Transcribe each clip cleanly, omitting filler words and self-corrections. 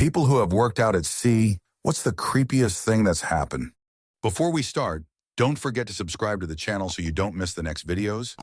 People who have worked out at sea, what's the creepiest thing that's happened? Before we start, don't forget to subscribe to the channel so you don't miss the next videos.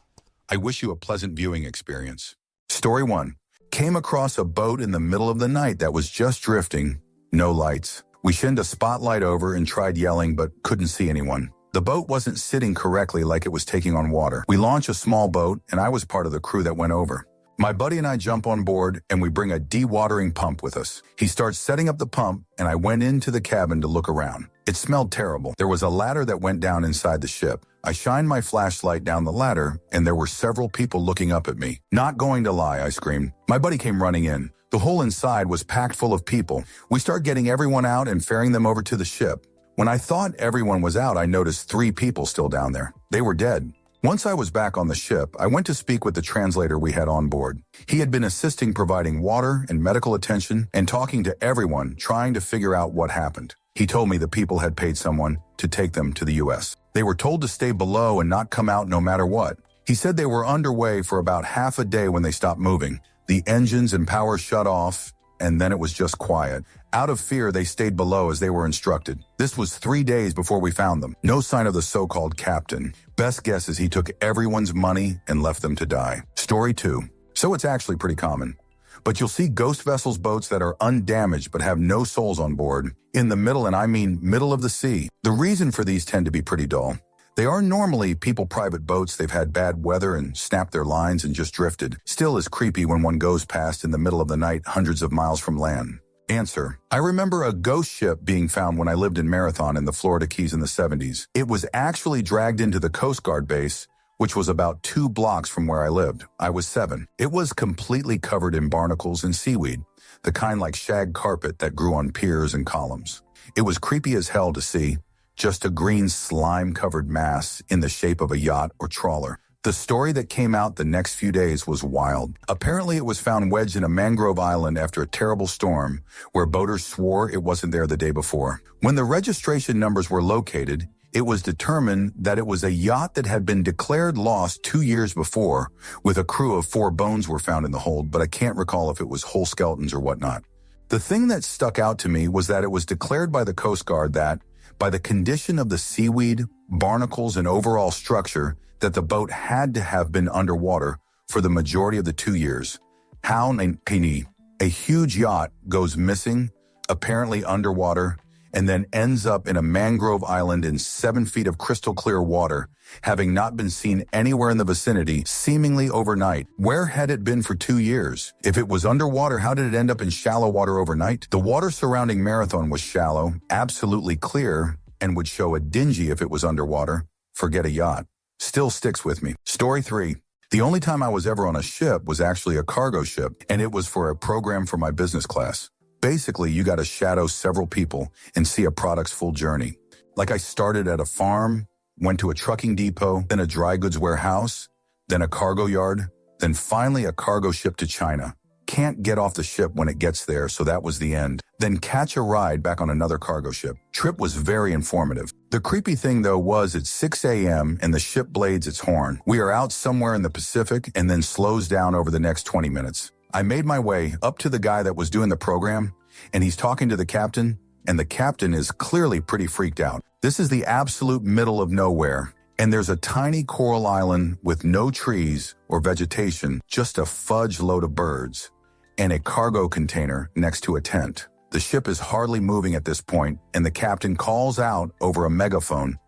I wish you a pleasant viewing experience. Story 1. Came across a boat in the middle of the night that was just drifting, no lights. We shined a spotlight over and tried yelling but couldn't see anyone. The boat wasn't sitting correctly like it was taking on water. We launched a small boat and I was part of the crew that went over. My buddy and I jump on board and we bring a dewatering pump with us. He starts setting up the pump and I went into the cabin to look around. It smelled terrible. There was a ladder that went down inside the ship. I shined my flashlight down the ladder and there were several people looking up at me. Not going to lie, I screamed. My buddy came running in. The whole inside was packed full of people. We start getting everyone out and ferrying them over to the ship. When I thought everyone was out, I noticed 3 people still down there. They were dead. Once I was back on the ship, I went to speak with the translator we had on board. He had been assisting providing water and medical attention and talking to everyone trying to figure out what happened. He told me the people had paid someone to take them to the U.S. They were told to stay below and not come out no matter what. He said they were underway for about half a day when they stopped moving. The engines and power shut off, and then it was just quiet. Out of fear, they stayed below as they were instructed. This was 3 days before we found them. No sign of the so-called captain. Best guess is he took everyone's money and left them to die. Story 2. So it's actually pretty common. But you'll see ghost vessels boats that are undamaged but have no souls on board. In the middle, and I mean middle of the sea. The reason for these tend to be pretty dull. They are normally people-private boats. They've had bad weather and snapped their lines and just drifted. Still is creepy when one goes past in the middle of the night hundreds of miles from land. Answer. I remember a ghost ship being found when I lived in Marathon in the Florida Keys in the 70s. It was actually dragged into the Coast Guard base, which was about 2 blocks from where I lived. I was 7. It was completely covered in barnacles and seaweed, the kind like shag carpet that grew on piers and columns. It was creepy as hell to see, just a green slime-covered mass in the shape of a yacht or trawler. The story that came out the next few days was wild. Apparently it was found wedged in a mangrove island after a terrible storm, where boaters swore it wasn't there the day before. When the registration numbers were located, it was determined that it was a yacht that had been declared lost 2 years before, with a crew of 4 bones were found in the hold, but I can't recall if it was whole skeletons or whatnot. The thing that stuck out to me was that it was declared by the Coast Guard that, by the condition of the seaweed, barnacles, and overall structure, that the boat had to have been underwater for the majority of the 2 years. How a huge yacht goes missing, apparently underwater, and then ends up in a mangrove island in 7 feet of crystal clear water, having not been seen anywhere in the vicinity, seemingly overnight. Where had it been for 2 years? If it was underwater, how did it end up in shallow water overnight? The water surrounding Marathon was shallow, absolutely clear, and would show a dingy if it was underwater. Forget a yacht. Still sticks with me. Story 3. The only time I was ever on a ship was actually a cargo ship, and it was for a program for my business class. Basically, you got to shadow several people and see a product's full journey. Like I started at a farm, went to a trucking depot, then a dry goods warehouse, then a cargo yard, then finally a cargo ship to China. Can't get off the ship when it gets there, so that was the end. Then catch a ride back on another cargo ship. Trip was very informative. The creepy thing, though, was it's 6 a.m. and the ship blades its horn. We are out somewhere in the Pacific and then slows down over the next 20 minutes. I made my way up to the guy that was doing the program, and he's talking to the captain, and the captain is clearly pretty freaked out. This is the absolute middle of nowhere, and there's a tiny coral island with no trees or vegetation, just a fudge load of birds, and a cargo container next to a tent. The ship is hardly moving at this point, and the captain calls out over a megaphone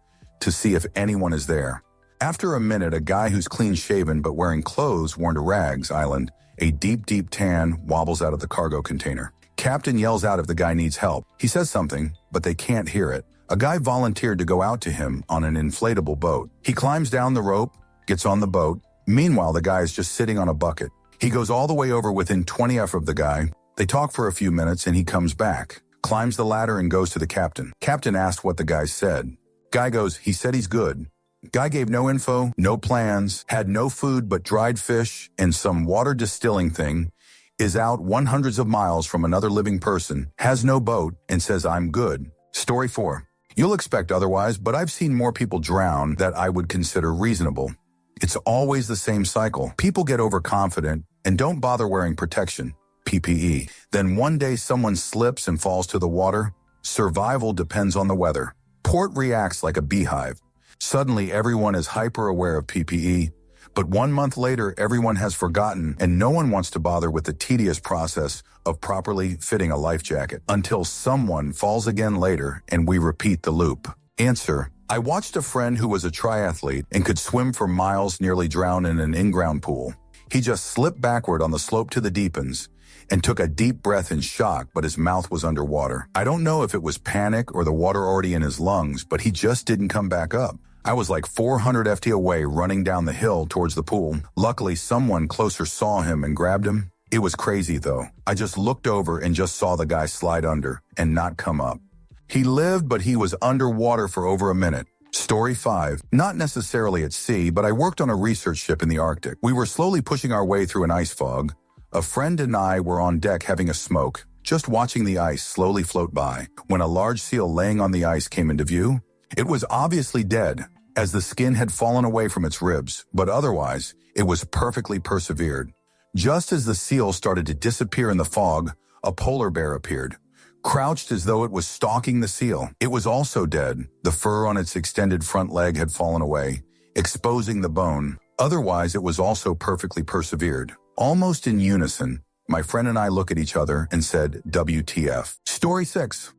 to see if anyone is there. After a minute, a guy who's clean-shaven but wearing clothes worn to rags island, a deep tan, wobbles out of the cargo container. Captain yells out if the guy needs help. He says something, but they can't hear it. A guy volunteered to go out to him on an inflatable boat. He climbs down the rope, gets on the boat. Meanwhile, the guy is just sitting on a bucket. He goes all the way over within 20 feet of the guy. They talk for a few minutes and he comes back, climbs the ladder and goes to the captain. Captain asked what the guy said. Guy goes, he said he's good. Guy gave no info, no plans, had no food but dried fish and some water distilling thing, is out hundreds of miles from another living person, has no boat, and says, I'm good. Story 4. You'll expect otherwise, but I've seen more people drown that I would consider reasonable. It's always the same cycle. People get overconfident and don't bother wearing protection. PPE. Then one day someone slips and falls to the water. Survival depends on the weather. Port reacts like a beehive. Suddenly everyone is hyper aware of PPE. But 1 month later, everyone has forgotten and no one wants to bother with the tedious process of properly fitting a life jacket until someone falls again later and we repeat the loop. Answer: I watched a friend who was a triathlete and could swim for miles nearly drown in an in-ground pool. He just slipped backward on the slope to the deep ends and took a deep breath in shock, but his mouth was underwater. I don't know if it was panic or the water already in his lungs, but he just didn't come back up. I was like 400 FT away running down the hill towards the pool. Luckily, someone closer saw him and grabbed him. It was crazy though. I just looked over and just saw the guy slide under and not come up. He lived, but he was underwater for over a minute. Story 5. Not necessarily at sea, but I worked on a research ship in the Arctic. We were slowly pushing our way through an ice fog. A friend and I were on deck having a smoke, just watching the ice slowly float by, when a large seal laying on the ice came into view. It was obviously dead, as the skin had fallen away from its ribs, but otherwise, it was perfectly persevered. Just as the seal started to disappear in the fog, a polar bear appeared, crouched as though it was stalking the seal. It was also dead. The fur on its extended front leg had fallen away, exposing the bone. Otherwise, it was also perfectly persevered. Almost in unison, my friend and I look at each other and said, WTF. Story 6.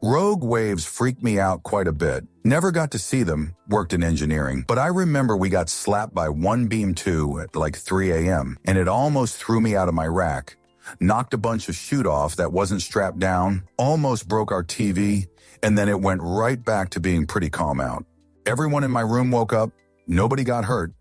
Rogue waves freaked me out quite a bit. Never got to see them, worked in engineering, but I remember we got slapped by one beam 2 at like 3 a.m. and it almost threw me out of my rack. Knocked a bunch of chute off that wasn't strapped down, almost broke our TV, and then it went right back to being pretty calm out. Everyone in my room woke up, nobody got hurt,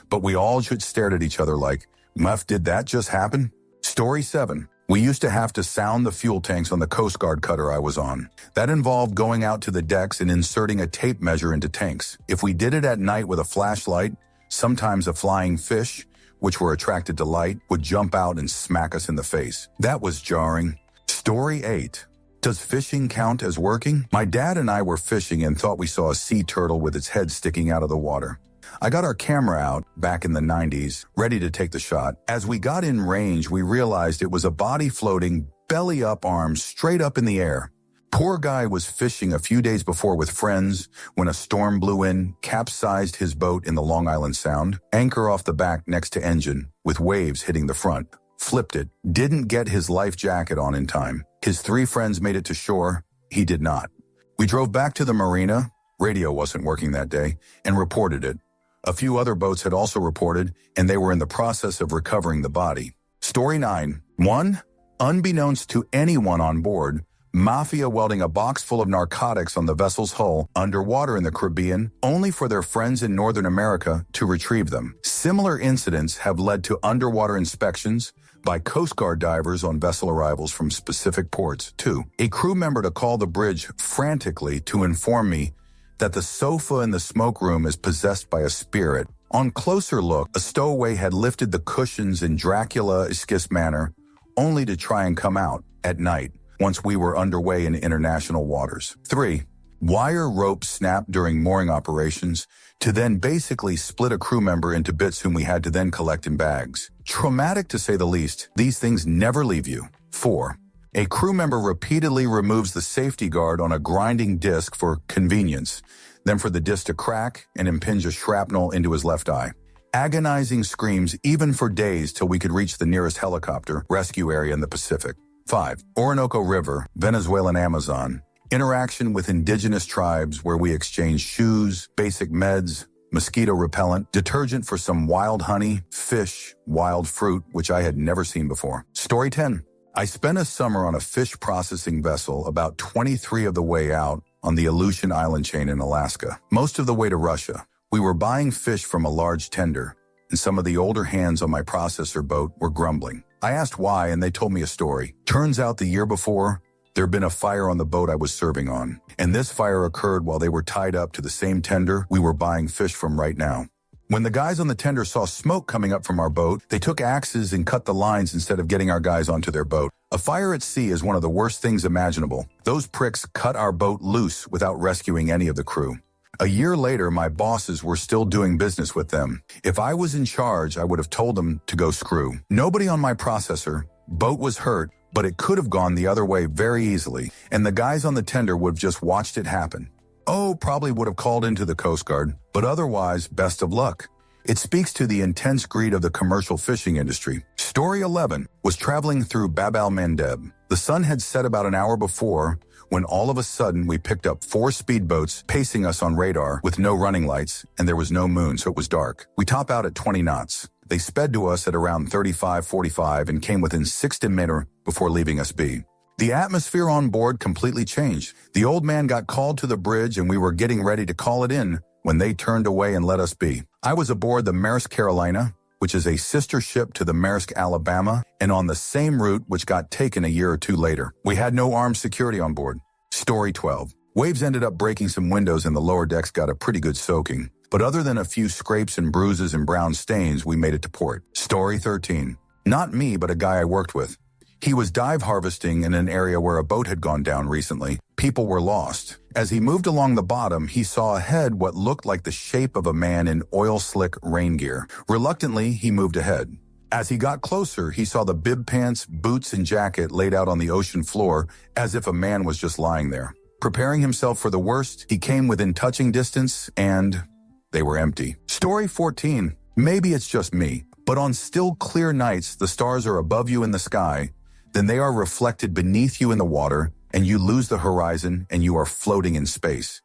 but we all just stared at each other like, Muff, did that just happen? Story 7. We used to have to sound the fuel tanks on the Coast Guard cutter I was on. That involved going out to the decks and inserting a tape measure into tanks. If we did it at night with a flashlight, sometimes a flying fish, which were attracted to light, would jump out and smack us in the face. That was jarring. Story 8. Does fishing count as working? My dad and I were fishing and thought we saw a sea turtle with its head sticking out of the water. I got our camera out, back in the 90s, ready to take the shot. As we got in range, we realized it was a body floating, belly up, arms straight up in the air. Poor guy was fishing a few days before with friends when a storm blew in, capsized his boat in the Long Island Sound, anchor off the back next to engine, with waves hitting the front. Flipped it, didn't get his life jacket on in time. His 3 friends made it to shore, he did not. We drove back to the marina, radio wasn't working that day, and reported it. A few other boats had also reported, and they were in the process of recovering the body. Story 9. 1. Unbeknownst to anyone on board, mafia welding a box full of narcotics on the vessel's hull underwater in the Caribbean, only for their friends in Northern America to retrieve them. Similar incidents have led to underwater inspections by Coast Guard divers on vessel arrivals from specific ports. 2. A crew member to call the bridge frantically to inform me that the sofa in the smoke room is possessed by a spirit. On closer look, a stowaway had lifted the cushions in Dracula-esque manner, only to try and come out at night once we were underway in international waters. 3. Wire rope snapped during mooring operations to then basically split a crew member into bits whom we had to then collect in bags. Traumatic to say the least, these things never leave you. 4. A crew member repeatedly removes the safety guard on a grinding disc for convenience, then for the disc to crack and impinge a shrapnel into his left eye. Agonizing screams even for days till we could reach the nearest helicopter rescue area in the Pacific. 5. Orinoco River, Venezuelan Amazon. Interaction with indigenous tribes where we exchanged shoes, basic meds, mosquito repellent, detergent for some wild honey, fish, wild fruit, which I had never seen before. Story 10. I spent a summer on a fish processing vessel about 23 of the way out on the Aleutian Island chain in Alaska, most of the way to Russia. We were buying fish from a large tender, and some of the older hands on my processor boat were grumbling. I asked why, and they told me a story. Turns out the year before, there had been a fire on the boat I was serving on, and this fire occurred while they were tied up to the same tender we were buying fish from right now. When the guys on the tender saw smoke coming up from our boat, they took axes and cut the lines instead of getting our guys onto their boat. A fire at sea is one of the worst things imaginable. Those pricks cut our boat loose without rescuing any of the crew. A year later, my bosses were still doing business with them. If I was in charge, I would have told them to go screw. Nobody on my processor, Boat was hurt, but it could have gone the other way very easily, and the guys on the tender would have just watched it happen. Oh, probably would have called into the Coast Guard, but otherwise, best of luck. It speaks to the intense greed of the commercial fishing industry. Story 11 was traveling through Bab al-Mandeb. The sun had set about an hour before, when all of a sudden we picked up 4 speedboats pacing us on radar with no running lights, and there was no moon, so it was dark. We top out at 20 knots. They sped to us at around 35-45 and came within 60 meters before leaving us be. The atmosphere on board completely changed. The old man got called to the bridge and we were getting ready to call it in when they turned away and let us be. I was aboard the Maersk Carolina, which is a sister ship to the Maersk Alabama, and on the same route which got taken a year or 2 later. We had no armed security on board. Story 12. Waves ended up breaking some windows and the lower decks got a pretty good soaking. But other than a few scrapes and bruises and brown stains, we made it to port. Story 13. Not me, but a guy I worked with. He was dive harvesting in an area where a boat had gone down recently. People were lost. As he moved along the bottom, he saw ahead what looked like the shape of a man in oil-slick rain gear. Reluctantly, he moved ahead. As he got closer, he saw the bib pants, boots, and jacket laid out on the ocean floor as if a man was just lying there. Preparing himself for the worst, he came within touching distance, and they were empty. Story 14. Maybe it's just me, but on still clear nights, the stars are above you in the sky, then they are reflected beneath you in the water, and you lose the horizon and you are floating in space.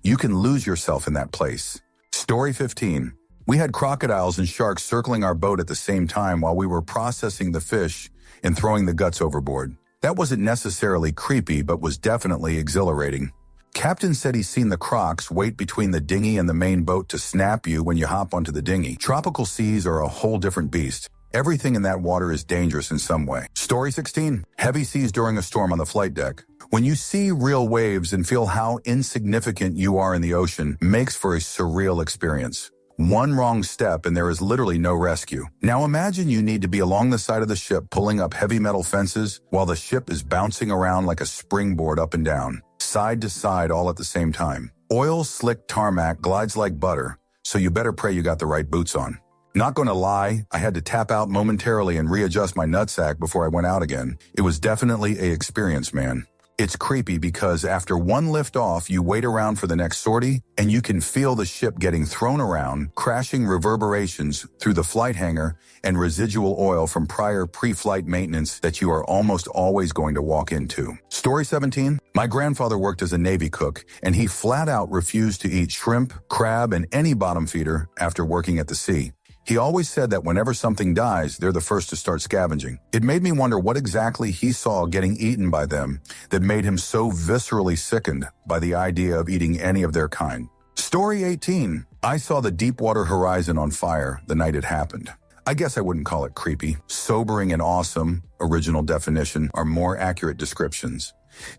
You can lose yourself in that place. Story 15. We had crocodiles and sharks circling our boat at the same time while we were processing the fish and throwing the guts overboard. That wasn't necessarily creepy, but was definitely exhilarating. Captain said he's seen the crocs wait between the dinghy and the main boat to snap you when you hop onto the dinghy. Tropical seas are a whole different beast. Everything in that water is dangerous in some way. Story 16. Heavy seas during a storm on the flight deck. When you see real waves and feel how insignificant you are in the ocean, makes for a surreal experience. One wrong step and there is literally no rescue. Now imagine you need to be along the side of the ship pulling up heavy metal fences while the ship is bouncing around like a springboard up and down, side to side all at the same time. Oil-slick tarmac glides like butter, so you better pray you got the right boots on. Not gonna lie, I had to tap out momentarily and readjust my nutsack before I went out again. It was definitely an experience, man. It's creepy because after one lift off, you wait around for the next sortie, and you can feel the ship getting thrown around, crashing reverberations through the flight hangar and residual oil from prior pre-flight maintenance that you are almost always going to walk into. Story 17. My grandfather worked as a Navy cook, and he flat out refused to eat shrimp, crab, and any bottom feeder after working at the sea. He always said that whenever something dies, they're the first to start scavenging. It made me wonder what exactly he saw getting eaten by them that made him so viscerally sickened by the idea of eating any of their kind. Story 18. I saw the Deepwater Horizon on fire the night it happened. I guess I wouldn't call it creepy. Sobering and awesome, original definition, are more accurate descriptions.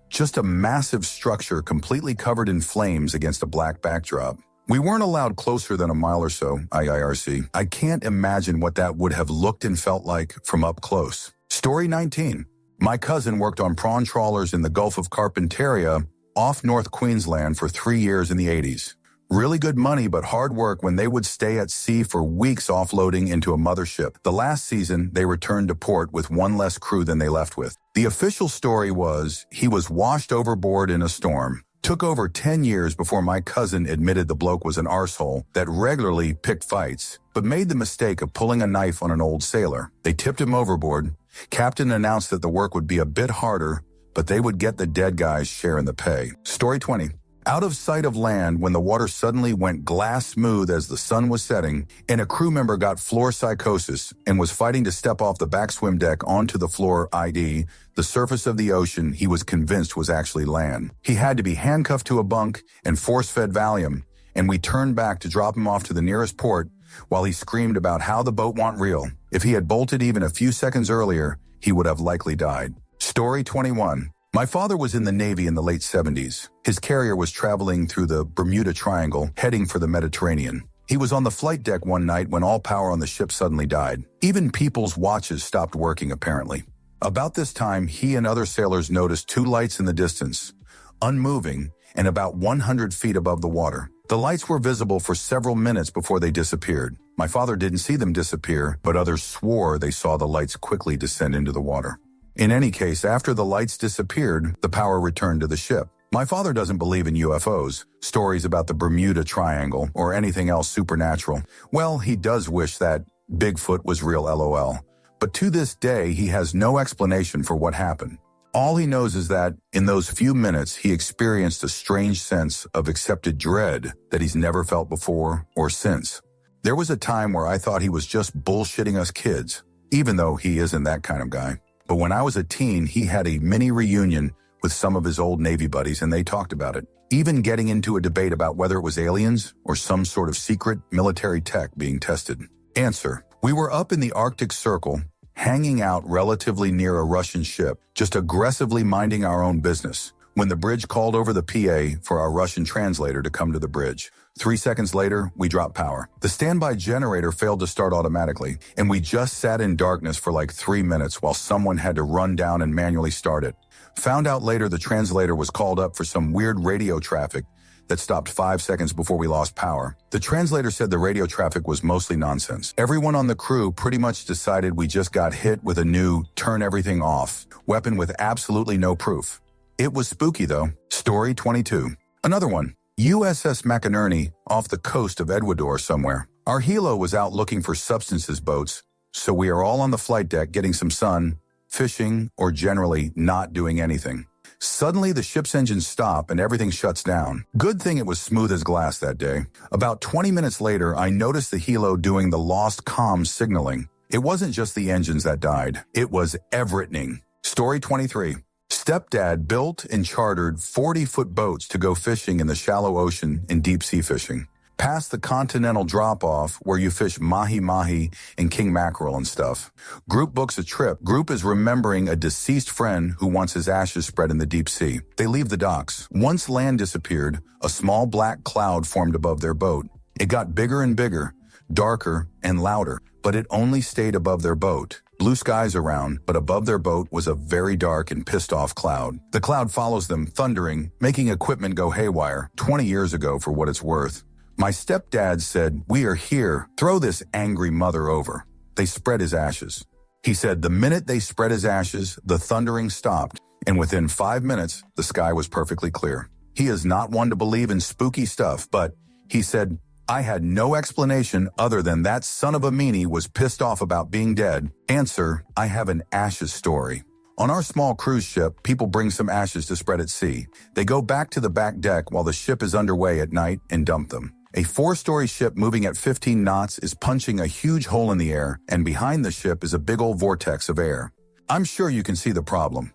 Just a massive structure completely covered in flames against a black backdrop. We weren't allowed closer than a mile or so, IIRC. I can't imagine what that would have looked and felt like from up close. Story 19. My cousin worked on prawn trawlers in the Gulf of Carpentaria off North Queensland for 3 years in the 80s. Really good money, but hard work when they would stay at sea for weeks offloading into a mothership. The last season, they returned to port with one less crew than they left with. The official story was he was washed overboard in a storm. Took over 10 years before my cousin admitted the bloke was an arsehole that regularly picked fights, but made the mistake of pulling a knife on an old sailor. They tipped him overboard. Captain announced that the work would be a bit harder, but they would get the dead guy's share in the pay. Story 20. Out of sight of land when the water suddenly went glass smooth as the sun was setting, and a crew member got floor psychosis and was fighting to step off the back swim deck onto the floor, i.e., the surface of the ocean he was convinced was actually land. He had to be handcuffed to a bunk and force-fed Valium, and we turned back to drop him off to the nearest port while he screamed about how the boat wa'n't real. If he had bolted even a few seconds earlier, he would have likely died. Story 21. My father was in the Navy in the late 70s. His carrier was traveling through the Bermuda Triangle, heading for the Mediterranean. He was on the flight deck one night when all power on the ship suddenly died. Even people's watches stopped working, apparently. About this time, he and other sailors noticed 2 lights in the distance, unmoving, and about 100 feet above the water. The lights were visible for several minutes before they disappeared. My father didn't see them disappear, but others swore they saw the lights quickly descend into the water. In any case, after the lights disappeared, the power returned to the ship. My father doesn't believe in UFOs, stories about the Bermuda Triangle, or anything else supernatural. Well, he does wish that Bigfoot was real, LOL. But to this day, he has no explanation for what happened. All he knows is that, in those few minutes, he experienced a strange sense of accepted dread that he's never felt before or since. There was a time where I thought he was just bullshitting us kids, even though he isn't that kind of guy. But when I was a teen, he had a mini reunion with some of his old Navy buddies, and they talked about it, even getting into a debate about whether it was aliens or some sort of secret military tech being tested. Answer: we were up in the Arctic Circle, hanging out relatively near a Russian ship, just aggressively minding our own business, when the bridge called over the PA for our Russian translator to come to the bridge. 3 seconds later, we dropped power. The standby generator failed to start automatically, and we just sat in darkness for like 3 minutes while someone had to run down and manually start it. Found out later the translator was called up for some weird radio traffic that stopped 5 seconds before we lost power. The translator said the radio traffic was mostly nonsense. Everyone on the crew pretty much decided we just got hit with a new turn everything off weapon with absolutely no proof. It was spooky though. Story 22. Another one. USS McInerney off the coast of Ecuador somewhere. Our helo was out looking for substances boats, so we are all on the flight deck getting some sun, fishing, or generally not doing anything. Suddenly, the ship's engines stop and everything shuts down. Good thing it was smooth as glass that day. About 20 minutes later, I noticed the helo doing the lost comms signaling. It wasn't just the engines that died. It was everything. Story 23. Stepdad built and chartered 40-foot boats to go fishing in the shallow ocean in deep-sea fishing. Past the continental drop-off where you fish mahi-mahi and king mackerel and stuff. Group books a trip. Group is remembering a deceased friend who wants his ashes spread in the deep sea. They leave the docks. Once land disappeared, a small black cloud formed above their boat. It got bigger and bigger, darker and louder, but it only stayed above their boat. Blue skies around, but above their boat was a very dark and pissed-off cloud. The cloud follows them, thundering, making equipment go haywire, 20 years ago for what it's worth. My stepdad said, "We are here. Throw this angry mother over." They spread his ashes. He said the minute they spread his ashes, the thundering stopped, and within 5 minutes, the sky was perfectly clear. He is not one to believe in spooky stuff, but he said, "I had no explanation other than that son of a meanie was pissed off about being dead." Answer: I have an ashes story. On our small cruise ship, people bring some ashes to spread at sea. They go back to the back deck while the ship is underway at night and dump them. A 4-story ship moving at 15 knots is punching a huge hole in the air, and behind the ship is a big old vortex of air. I'm sure you can see the problem.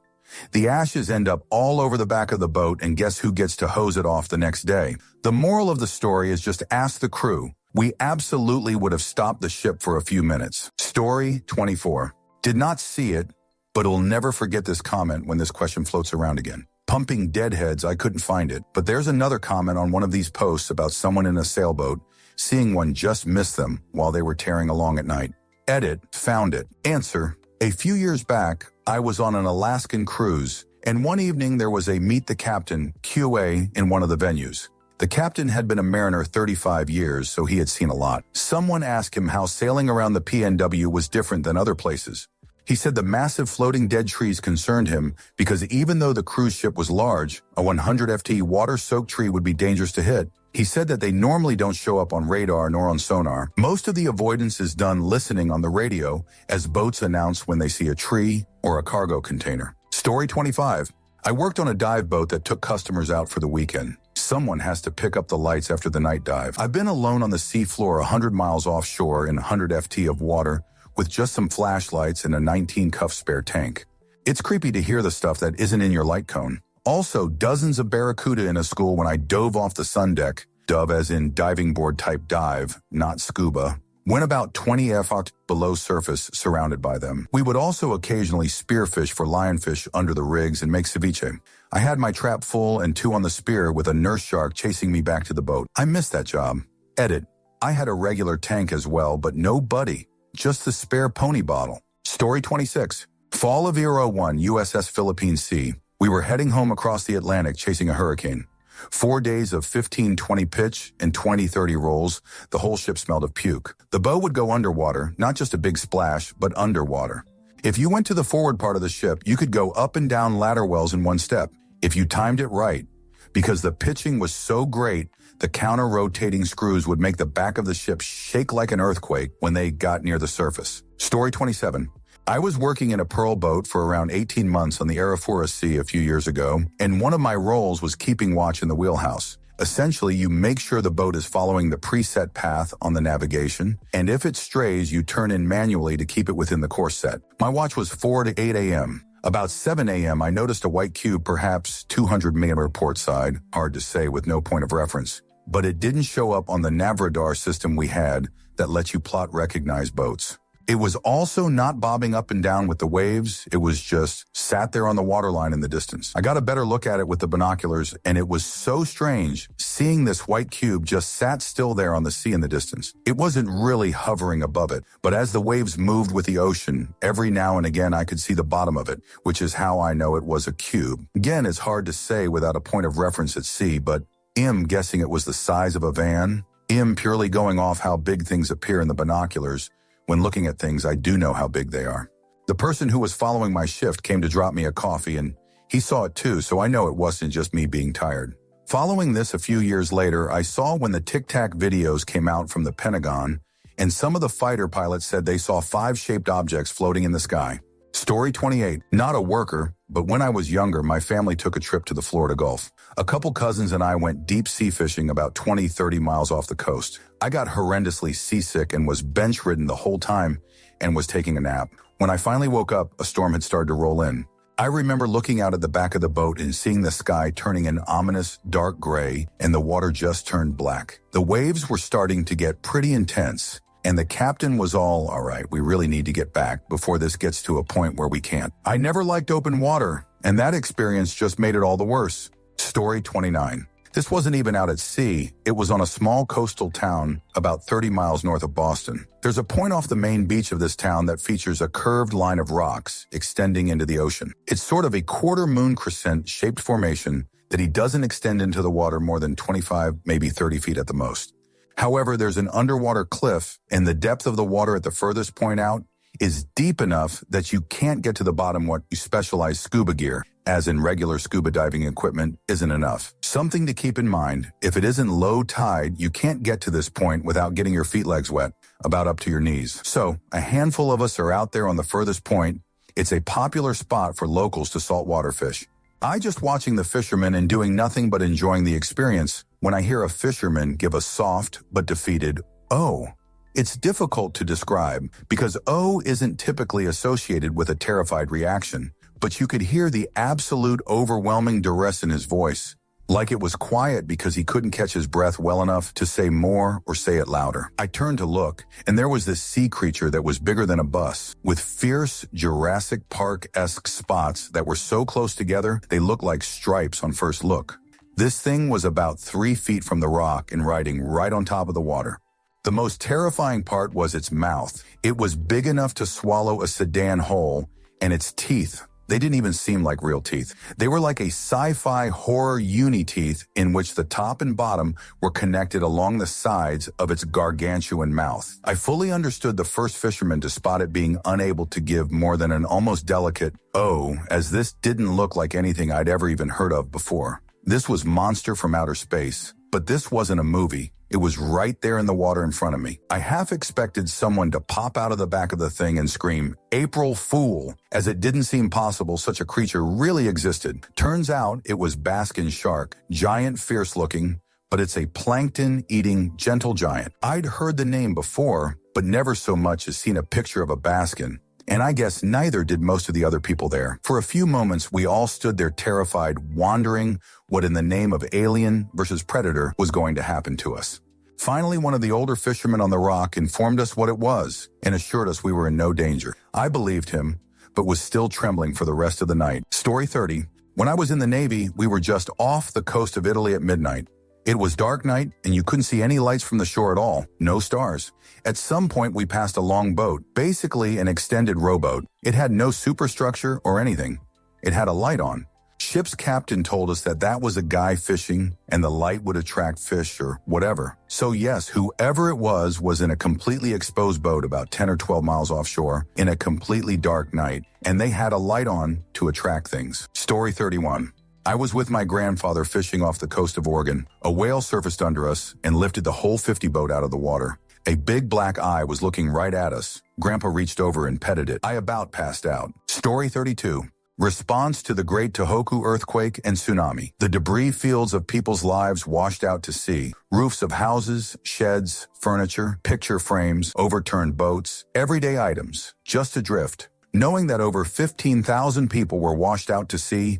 The ashes end up all over the back of the boat, and guess who gets to hose it off the next day? The moral of the story is just ask the crew. We absolutely would have stopped the ship for a few minutes. Story 24. Did not see it, but will never forget this comment when this question floats around again. Pumping deadheads, I couldn't find it, but there's another comment on one of these posts about someone in a sailboat seeing one just miss them while they were tearing along at night. Edit, found it. Answer: a few years back, I was on an Alaskan cruise, and one evening there was a Meet the Captain QA in one of the venues. The captain had been a mariner 35 years, so he had seen a lot. Someone asked him how sailing around the PNW was different than other places. He said the massive floating dead trees concerned him because even though the cruise ship was large, a 100 FT water-soaked tree would be dangerous to hit. He said that they normally don't show up on radar nor on sonar. Most of the avoidance is done listening on the radio as boats announce when they see a tree or a cargo container. Story 25. I worked on a dive boat that took customers out for the weekend. Someone has to pick up the lights after the night dive. I've been alone on the seafloor 100 miles offshore in 100 FT of water with just some flashlights and a 19-cuff spare tank. It's creepy to hear the stuff that isn't in your light cone. Also, dozens of barracuda in a school when I dove off the sun deck, dove as in diving board type dive, not scuba, went about 20 ft below surface surrounded by them. We would also occasionally spearfish for lionfish under the rigs and make ceviche. I had my trap full and 2 on the spear with a nurse shark chasing me back to the boat. I missed that job. Edit. I had a regular tank as well, but no buddy. Just the spare pony bottle. Story 26. Fall of Era 1, USS Philippine Sea. We were heading home across the Atlantic chasing a hurricane. 4 days of 15-20 pitch and 20-30 rolls, the whole ship smelled of puke. The boat would go underwater, not just a big splash, but underwater. If you went to the forward part of the ship, you could go up and down ladder wells in one step, if you timed it right. Because the pitching was so great, the counter-rotating screws would make the back of the ship shake like an earthquake when they got near the surface. Story 27. I was working in a pearl boat for around 18 months on the Arafura Sea a few years ago, and one of my roles was keeping watch in the wheelhouse. Essentially, you make sure the boat is following the preset path on the navigation, and if it strays, you turn in manually to keep it within the course set. My watch was 4 to 8 a.m. About 7 a.m., I noticed a white cube, perhaps 200 meters port side, hard to say with no point of reference. But it didn't show up on the Navradar system we had that lets you plot recognized boats. It was also not bobbing up and down with the waves. It was just sat there on the waterline in the distance. I got a better look at it with the binoculars, and it was so strange seeing this white cube just sat still there on the sea in the distance. It wasn't really hovering above it, but as the waves moved with the ocean, every now and again I could see the bottom of it, which is how I know it was a cube. Again, it's hard to say without a point of reference at sea, but I'm guessing it was the size of a van. I'm purely going off how big things appear in the binoculars. When looking at things, I do know how big they are. The person who was following my shift came to drop me a coffee, and he saw it too, so I know it wasn't just me being tired. Following this a few years later, I saw when the Tic Tac videos came out from the Pentagon, and some of the fighter pilots said they saw 5 shaped objects floating in the sky. Story 28. Not a worker, but when I was younger, my family took a trip to the Florida Gulf. A couple cousins and I went deep sea fishing about 20-30 miles off the coast. I got horrendously seasick and was bench-ridden the whole time and was taking a nap. When I finally woke up, a storm had started to roll in. I remember looking out at the back of the boat and seeing the sky turning an ominous dark gray and the water just turned black. The waves were starting to get pretty intense. And the captain was all right, we really need to get back before this gets to a point where we can't. I never liked open water, and that experience just made it all the worse. Story 29. This wasn't even out at sea. It was on a small coastal town about 30 miles north of Boston. There's a point off the main beach of this town that features a curved line of rocks extending into the ocean. It's sort of a quarter moon crescent shaped formation that he doesn't extend into the water more than 25, maybe 30 feet at the most. However, there's an underwater cliff, and the depth of the water at the furthest point out is deep enough that you can't get to the bottom what you specialized scuba gear, as in regular scuba diving equipment, isn't enough. Something to keep in mind, if it isn't low tide, you can't get to this point without getting your feet legs wet, about up to your knees. So, a handful of us are out there on the furthest point. It's a popular spot for locals to saltwater fish. I just watching the fishermen and doing nothing but enjoying the experience when I hear a fisherman give a soft but defeated "oh." It's difficult to describe because "oh" isn't typically associated with a terrified reaction, but you could hear the absolute overwhelming duress in his voice, like it was quiet because he couldn't catch his breath well enough to say more or say it louder. I turned to look, and there was this sea creature that was bigger than a bus, with fierce Jurassic Park-esque spots that were so close together they looked like stripes on first look. This thing was about 3 feet from the rock and riding right on top of the water. The most terrifying part was its mouth. It was big enough to swallow a sedan whole, and its teeth, they didn't even seem like real teeth. They were like a sci-fi horror uni-teeth in which the top and bottom were connected along the sides of its gargantuan mouth. I fully understood the first fisherman to spot it being unable to give more than an almost delicate "oh," as this didn't look like anything I'd ever even heard of before. This was monster from outer space, but this wasn't a movie. It was right there in the water in front of me. I half expected someone to pop out of the back of the thing and scream, "April Fool," as it didn't seem possible such a creature really existed. Turns out it was Baskin shark, giant, fierce-looking, but it's a plankton-eating gentle giant. I'd heard the name before, but never so much as seen a picture of a Baskin. And I guess neither did most of the other people there. For a few moments, we all stood there terrified, wondering what in the name of Alien versus Predator was going to happen to us. Finally, one of the older fishermen on the rock informed us what it was and assured us we were in no danger. I believed him, but was still trembling for the rest of the night. Story 30. When I was in the Navy, we were just off the coast of Italy at midnight. It was dark night, and you couldn't see any lights from the shore at all. No stars. At some point, we passed a long boat, basically an extended rowboat. It had no superstructure or anything. It had a light on. Ship's captain told us that that was a guy fishing and the light would attract fish or whatever. So yes, whoever it was in a completely exposed boat about 10 or 12 miles offshore in a completely dark night, and they had a light on to attract things. Story 31. I was with my grandfather fishing off the coast of Oregon. A whale surfaced under us and lifted the whole 50 boat out of the water. A big black eye was looking right at us. Grandpa reached over and petted it. I about passed out. Story 32. Response to the Great Tohoku earthquake and tsunami. The debris fields of people's lives washed out to sea. Roofs of houses, sheds, furniture, picture frames, overturned boats, everyday items, just adrift. Knowing that over 15,000 people were washed out to sea,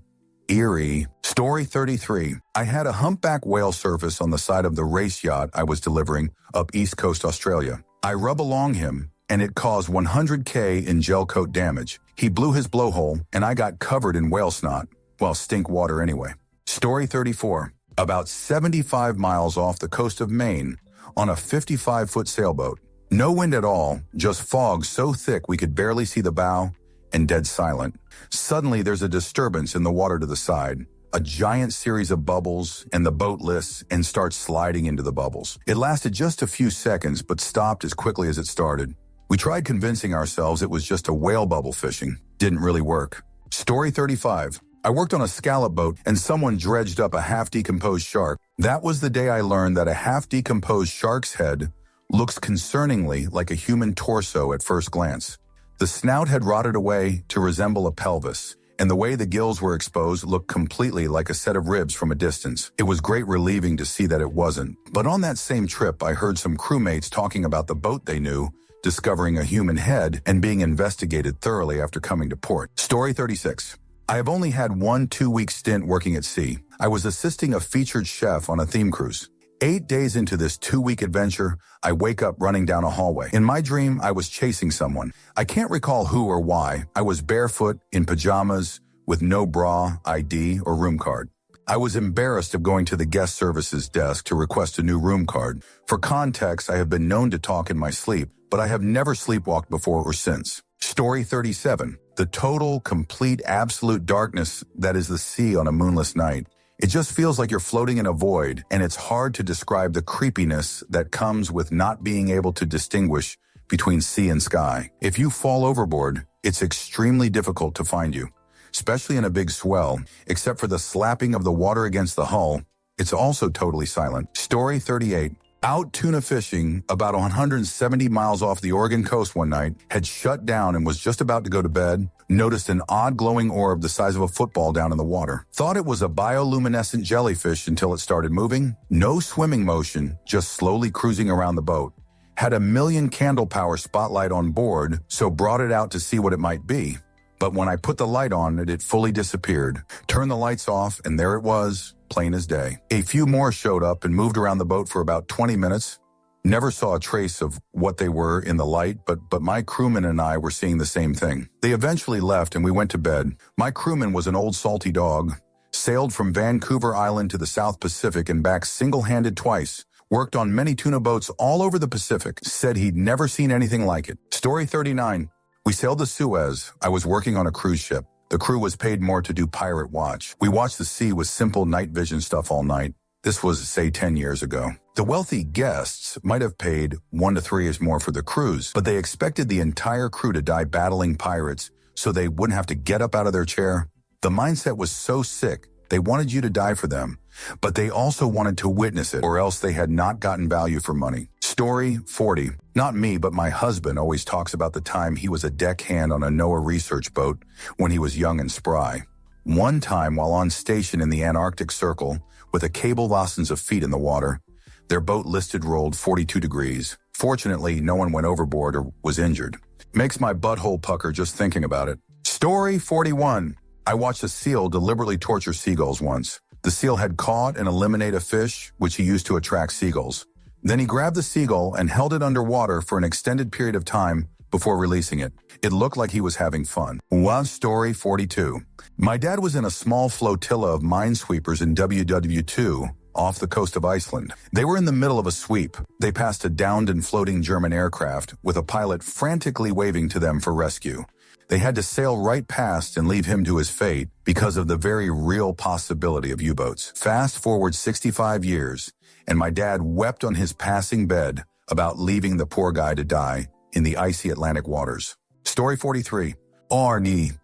eerie. Story 33. I had a humpback whale surface on the side of the race yacht I was delivering up East Coast Australia. I rub along him, and it caused 100K in gel coat damage. He blew his blowhole, and I got covered in whale snot. Well, stink water anyway. Story 34. About 75 miles off the coast of Maine, on a 55-foot sailboat. No wind at all, just fog so thick we could barely see the bow, and dead silent. Suddenly, there's a disturbance in the water to the side. A giant series of bubbles, and the boat lifts and starts sliding into the bubbles. It lasted just a few seconds, but stopped as quickly as it started. We tried convincing ourselves it was just a whale bubble fishing. Didn't really work. Story 35. I worked on a scallop boat and someone dredged up a half-decomposed shark. That was the day I learned that a half-decomposed shark's head looks concerningly like a human torso at first glance. The snout had rotted away to resemble a pelvis, and the way the gills were exposed looked completely like a set of ribs from a distance. It was great relieving to see that it wasn't. But on that same trip, I heard some crewmates talking about the boat they knew discovering a human head and being investigated thoroughly after coming to port. Story 36. I have only had 1 2-week stint working at sea. I was assisting a featured chef on a theme cruise. 8 days into this 2-week adventure, I wake up running down a hallway. In my dream, I was chasing someone. I can't recall who or why. I was barefoot, in pajamas, with no bra, ID, or room card. I was embarrassed of going to the guest services desk to request a new room card. For context, I have been known to talk in my sleep, but I have never sleepwalked before or since. Story 37. The total, complete, absolute darkness that is the sea on a moonless night. It just feels like you're floating in a void, and it's hard to describe the creepiness that comes with not being able to distinguish between sea and sky. If you fall overboard, it's extremely difficult to find you, especially in a big swell. Except for the slapping of the water against the hull, it's also totally silent. Story 38. Out tuna fishing about 170 miles off the Oregon coast one night, had shut down and was just about to go to bed, noticed an odd glowing orb the size of a football down in the water. Thought it was a bioluminescent jellyfish until it started moving. No swimming motion, just slowly cruising around the boat. Had a 1,000,000 candle power spotlight on board, so brought it out to see what it might be. But when I put the light on it, it fully disappeared. Turned the lights off, and there it was, plain as day. A few more showed up and moved around the boat for about 20 minutes. Never saw a trace of what they were in the light, but my crewman and I were seeing the same thing. They eventually left and we went to bed. My crewman was an old salty dog, sailed from Vancouver Island to the South Pacific and back single-handed twice, worked on many tuna boats all over the Pacific, said he'd never seen anything like it. Story 39. We sailed the Suez. I was working on a cruise ship. The crew was paid more to do pirate watch. We watched the sea with simple night vision stuff all night. This was, say, 10 years ago. The wealthy guests might have paid 1 to 3 years more for the cruise, but they expected the entire crew to die battling pirates so they wouldn't have to get up out of their chair. The mindset was so sick, they wanted you to die for them, but they also wanted to witness it, or else they had not gotten value for money. Story 40. Not me, but my husband always talks about the time he was a deckhand on a NOAA research boat when he was young and spry. One time, while on station in the Antarctic Circle, with a cable thousands of feet in the water, their boat listed rolled 42 degrees. Fortunately, no one went overboard or was injured. Makes my butthole pucker just thinking about it. Story 41. I watched a seal deliberately torture seagulls once. The seal had caught and eliminated a fish, which he used to attract seagulls. Then he grabbed the seagull and held it underwater for an extended period of time before releasing it. It looked like he was having fun. Story 42. My dad was in a small flotilla of minesweepers in WW2 off the coast of Iceland. They were in the middle of a sweep. They passed a downed and floating German aircraft with a pilot frantically waving to them for rescue. They had to sail right past and leave him to his fate because of the very real possibility of U-boats. Fast forward 65 years, and my dad wept on his passing bed about leaving the poor guy to die in the icy Atlantic waters. Story 43. Arnie.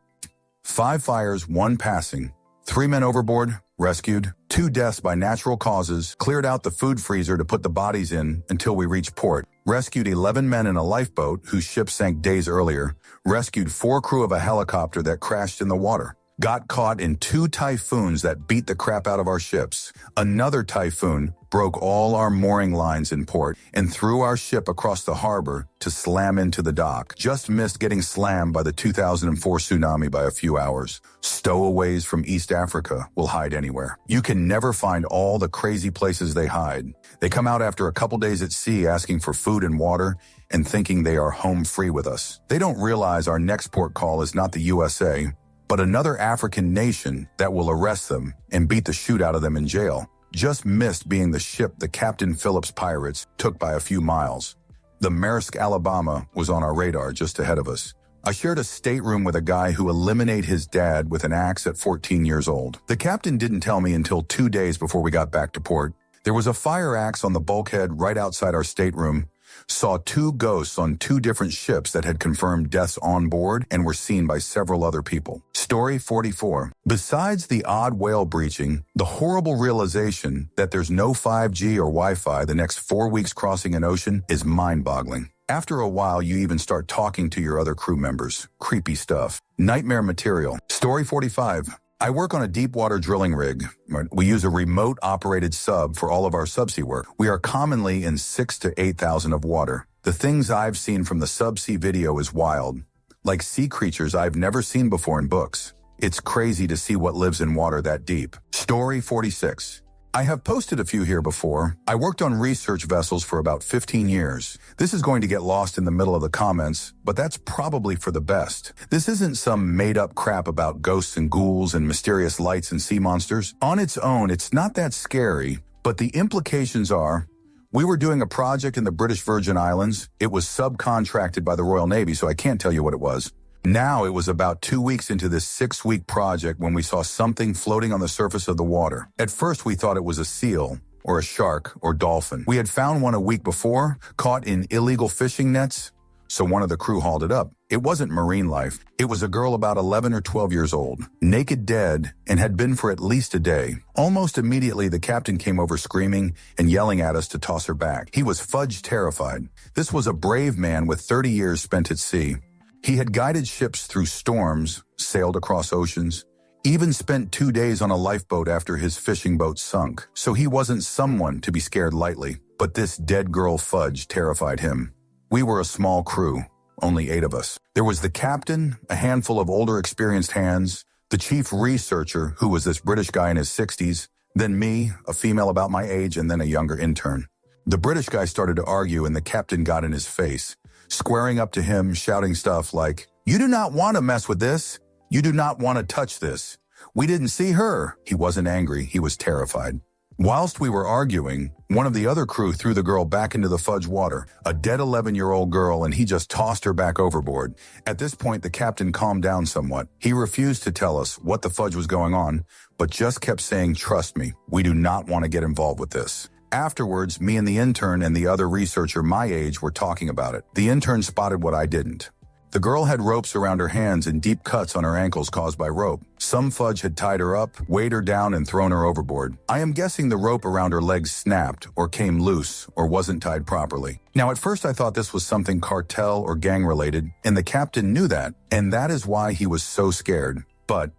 5 fires, 1 passing. 3 men overboard, rescued. 2 deaths by natural causes, cleared out the food freezer to put the bodies in until we reached port. Rescued 11 men in a lifeboat whose ship sank days earlier. Rescued 4 crew of a helicopter that crashed in the water. Got caught in 2 typhoons that beat the crap out of our ships. Another typhoon broke all our mooring lines in port and threw our ship across the harbor to slam into the dock. Just missed getting slammed by the 2004 tsunami by a few hours. Stowaways from East Africa will hide anywhere. You can never find all the crazy places they hide. They come out after a couple days at sea asking for food and water and thinking they are home free with us. They don't realize our next port call is not the USA, but another African nation that will arrest them and beat the shoot out of them in jail. Just missed being the ship the Captain Phillips pirates took by a few miles. The Maersk, Alabama was on our radar just ahead of us. I shared a stateroom with a guy who eliminated his dad with an axe at 14 years old. The captain didn't tell me until 2 days before we got back to port. There was a fire axe on the bulkhead right outside our stateroom. Saw 2 ghosts on 2 different ships that had confirmed deaths on board and were seen by several other people. Story 44. Besides the odd whale breaching, the horrible realization that there's no 5G or Wi-Fi the next 4 weeks crossing an ocean is mind-boggling. After a while, you even start talking to your other crew members. Creepy stuff. Nightmare material. Story 45. I work on a deep water drilling rig. We use a remote operated sub for all of our subsea work. We are commonly in 6,000 to 8,000 of water. The things I've seen from the subsea video is wild. Like sea creatures I've never seen before in books. It's crazy to see what lives in water that deep. Story 46. I have posted a few here before. I worked on research vessels for about 15 years. This is going to get lost in the middle of the comments, but that's probably for the best. This isn't some made-up crap about ghosts and ghouls and mysterious lights and sea monsters. On its own, it's not that scary, but the implications are, we were doing a project in the British Virgin Islands. It was subcontracted by the Royal Navy, so I can't tell you what it was. Now it was about 2 weeks into this 6-week project when we saw something floating on the surface of the water. At first we thought it was a seal, or a shark, or dolphin. We had found one a week before, caught in illegal fishing nets, so one of the crew hauled it up. It wasn't marine life. It was a girl about 11 or 12 years old, naked dead, and had been for at least a day. Almost immediately the captain came over screaming and yelling at us to toss her back. He was fudge terrified. This was a brave man with 30 years spent at sea. He had guided ships through storms, sailed across oceans, even spent 2 days on a lifeboat after his fishing boat sunk. So he wasn't someone to be scared lightly, but this dead girl fudge terrified him. We were a small crew, only 8 of us. There was the captain, a handful of older experienced hands, the chief researcher, who was this British guy in his 60s, then me, a female about my age, and then a younger intern. The British guy started to argue and the captain got in his face, squaring up to him, shouting stuff like, "You do not want to mess with this. You do not want to touch this. We didn't see her." He wasn't angry, he was terrified. Whilst we were arguing, one of the other crew threw the girl back into the fudge water, a dead 11-year-old girl, and he just tossed her back overboard. At this point, the captain calmed down somewhat. He refused to tell us what the fudge was going on, but just kept saying, "Trust me, we do not want to get involved with this." Afterwards, me and the intern and the other researcher my age were talking about it. The intern spotted what I didn't. The girl had ropes around her hands and deep cuts on her ankles caused by rope. Some fudge had tied her up, weighed her down, and thrown her overboard. I am guessing the rope around her legs snapped or came loose or wasn't tied properly. Now, at first I thought this was something cartel or gang related, and the captain knew that, and that is why he was so scared. But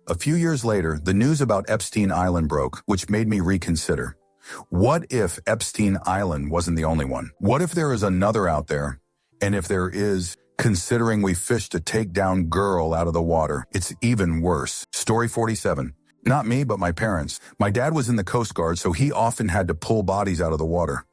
a few years later, the news about Epstein Island broke, which made me reconsider. What if Epstein Island wasn't the only one? What if there is another out there? And if there is, considering we fished a takedown girl out of the water, it's even worse. Story 47. Not me, but my parents. My dad was in the Coast Guard, so he often had to pull bodies out of the water.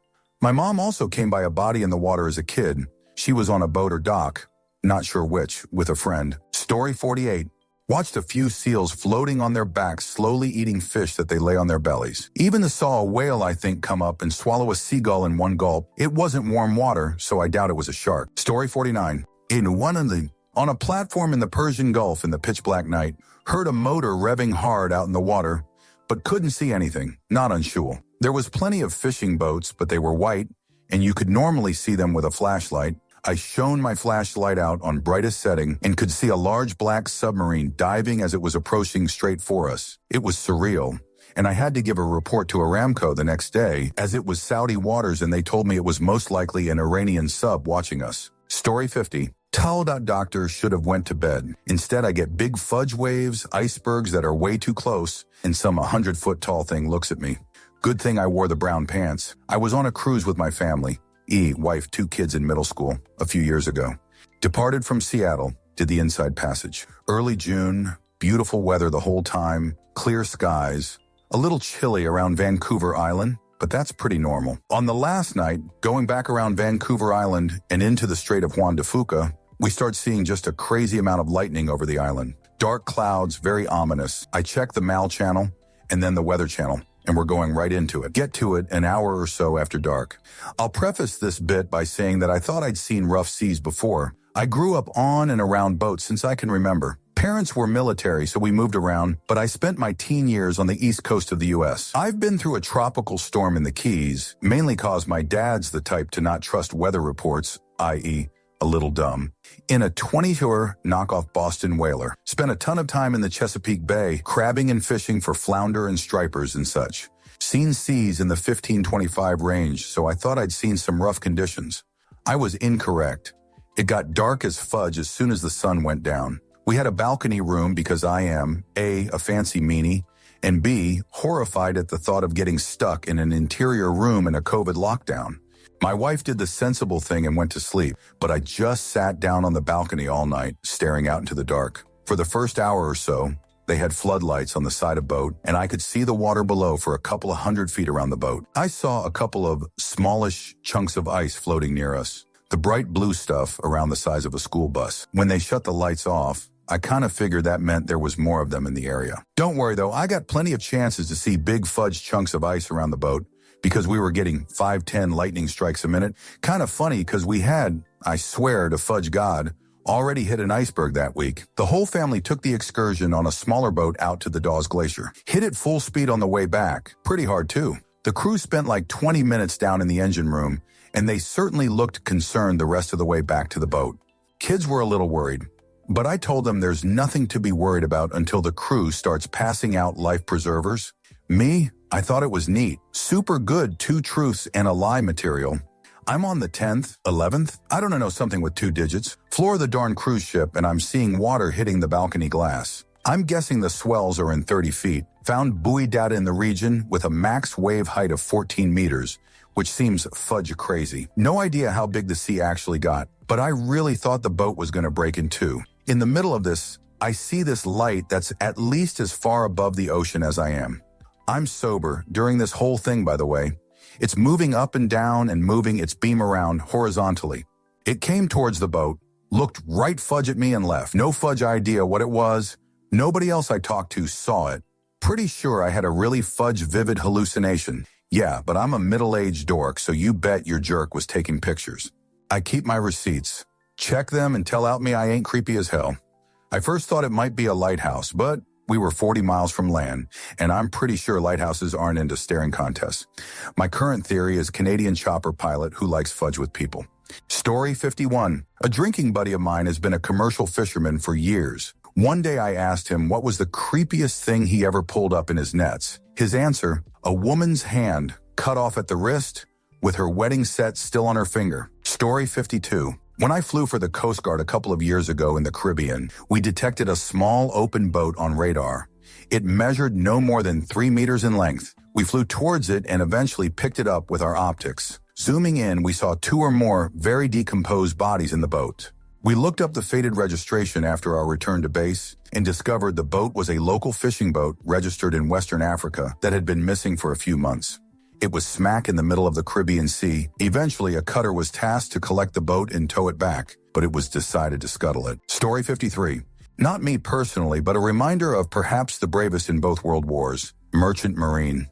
My mom also came by a body in the water as a kid. She was on a boat or dock, not sure which, with a friend. Story 48. Watched a few seals floating on their backs, slowly eating fish that they lay on their bellies. Even saw a whale, I think, come up and swallow a seagull in one gulp. It wasn't warm water, so I doubt it was a shark. Story 49. In one of the On a platform in the Persian Gulf in the pitch-black night, heard a motor revving hard out in the water, but couldn't see anything, not unusual. There was plenty of fishing boats, but they were white, and you could normally see them with a flashlight. I shone my flashlight out on brightest setting and could see a large black submarine diving as it was approaching straight for us. It was surreal, and I had to give a report to Aramco the next day as it was Saudi waters and they told me it was most likely an Iranian sub watching us. Story 50. Doctor should have went to bed. Instead, I get big fudge waves, icebergs that are way too close, and some 100-foot tall thing looks at me. Good thing I wore the brown pants. I was on a cruise with my family. Wife, 2 kids in middle school, a few years ago. Departed from Seattle, did the inside passage. Early June, beautiful weather the whole time, clear skies, a little chilly around Vancouver Island, but that's pretty normal. On the last night, going back around Vancouver Island and into the Strait of Juan de Fuca, we start seeing just a crazy amount of lightning over the island. Dark clouds, very ominous. I check the MAL channel and then the weather channel, and we're going right into it. Get to it an hour or so after dark. I'll preface this bit by saying that I thought I'd seen rough seas before. I grew up on and around boats since I can remember. Parents were military, so we moved around, but I spent my teen years on the east coast of the U.S. I've been through a tropical storm in the Keys, mainly cause my dad's the type to not trust weather reports, i.e., a little dumb. In a 20-tour knockoff Boston whaler. Spent a ton of time in the Chesapeake Bay, crabbing and fishing for flounder and stripers and such. Seen seas in the 15-25 range, so I thought I'd seen some rough conditions. I was incorrect. It got dark as fudge as soon as the sun went down. We had a balcony room because I am, A, a fancy meanie, and B, horrified at the thought of getting stuck in an interior room in a COVID lockdown. My wife did the sensible thing and went to sleep, but I just sat down on the balcony all night, staring out into the dark. For the first hour or so, they had floodlights on the side of the boat, and I could see the water below for a couple of 100 feet around the boat. I saw a couple of smallish chunks of ice floating near us, the bright blue stuff around the size of a school bus. When they shut the lights off, I kind of figured that meant there was more of them in the area. Don't worry though, I got plenty of chances to see big fudge chunks of ice around the boat, because we were getting 5-10 lightning strikes a minute. Kind of funny because we had, I swear to fudge God, already hit an iceberg that week. The whole family took the excursion on a smaller boat out to the Dawes Glacier. Hit it full speed on the way back. Pretty hard too. The crew spent like 20 minutes down in the engine room, and they certainly looked concerned the rest of the way back to the boat. Kids were a little worried, but I told them there's nothing to be worried about until the crew starts passing out life preservers. Me? I thought it was neat. Super good 2 truths and a lie material. I'm on the 10th, 11th, I don't know, something with 2 digits, floor of the darn cruise ship, and I'm seeing water hitting the balcony glass. I'm guessing the swells are in 30 feet. Found buoy data in the region with a max wave height of 14 meters, which seems fudge crazy. No idea how big the sea actually got, but I really thought the boat was going to break in 2. In the middle of this, I see this light that's at least as far above the ocean as I am. I'm sober during this whole thing, by the way. It's moving up and down and moving its beam around horizontally. It came towards the boat, looked right fudge at me and left. No fudge idea what it was. Nobody else I talked to saw it. Pretty sure I had a really fudge vivid hallucination. Yeah, but I'm a middle-aged dork, so you bet your jerk was taking pictures. I keep my receipts. Check them and tell out me I ain't creepy as hell. I first thought it might be a lighthouse, but we were 40 miles from land, and I'm pretty sure lighthouses aren't into staring contests. My current theory is Canadian chopper pilot who likes fudge with people. Story 51. A drinking buddy of mine has been a commercial fisherman for years. One day I asked him what was the creepiest thing he ever pulled up in his nets. His answer, a woman's hand cut off at the wrist with her wedding set still on her finger. Story 52. When I flew for the Coast Guard a couple of years ago in the Caribbean, we detected a small open boat on radar. It measured no more than 3 meters in length. We flew towards it and eventually picked it up with our optics. Zooming in, we saw 2 or more very decomposed bodies in the boat. We looked up the faded registration after our return to base and discovered the boat was a local fishing boat registered in Western Africa that had been missing for a few months. It was smack in the middle of the Caribbean Sea. Eventually, a cutter was tasked to collect the boat and tow it back, but it was decided to scuttle it. Story 53. Not me personally, but a reminder of perhaps the bravest in both world wars, Merchant Marine.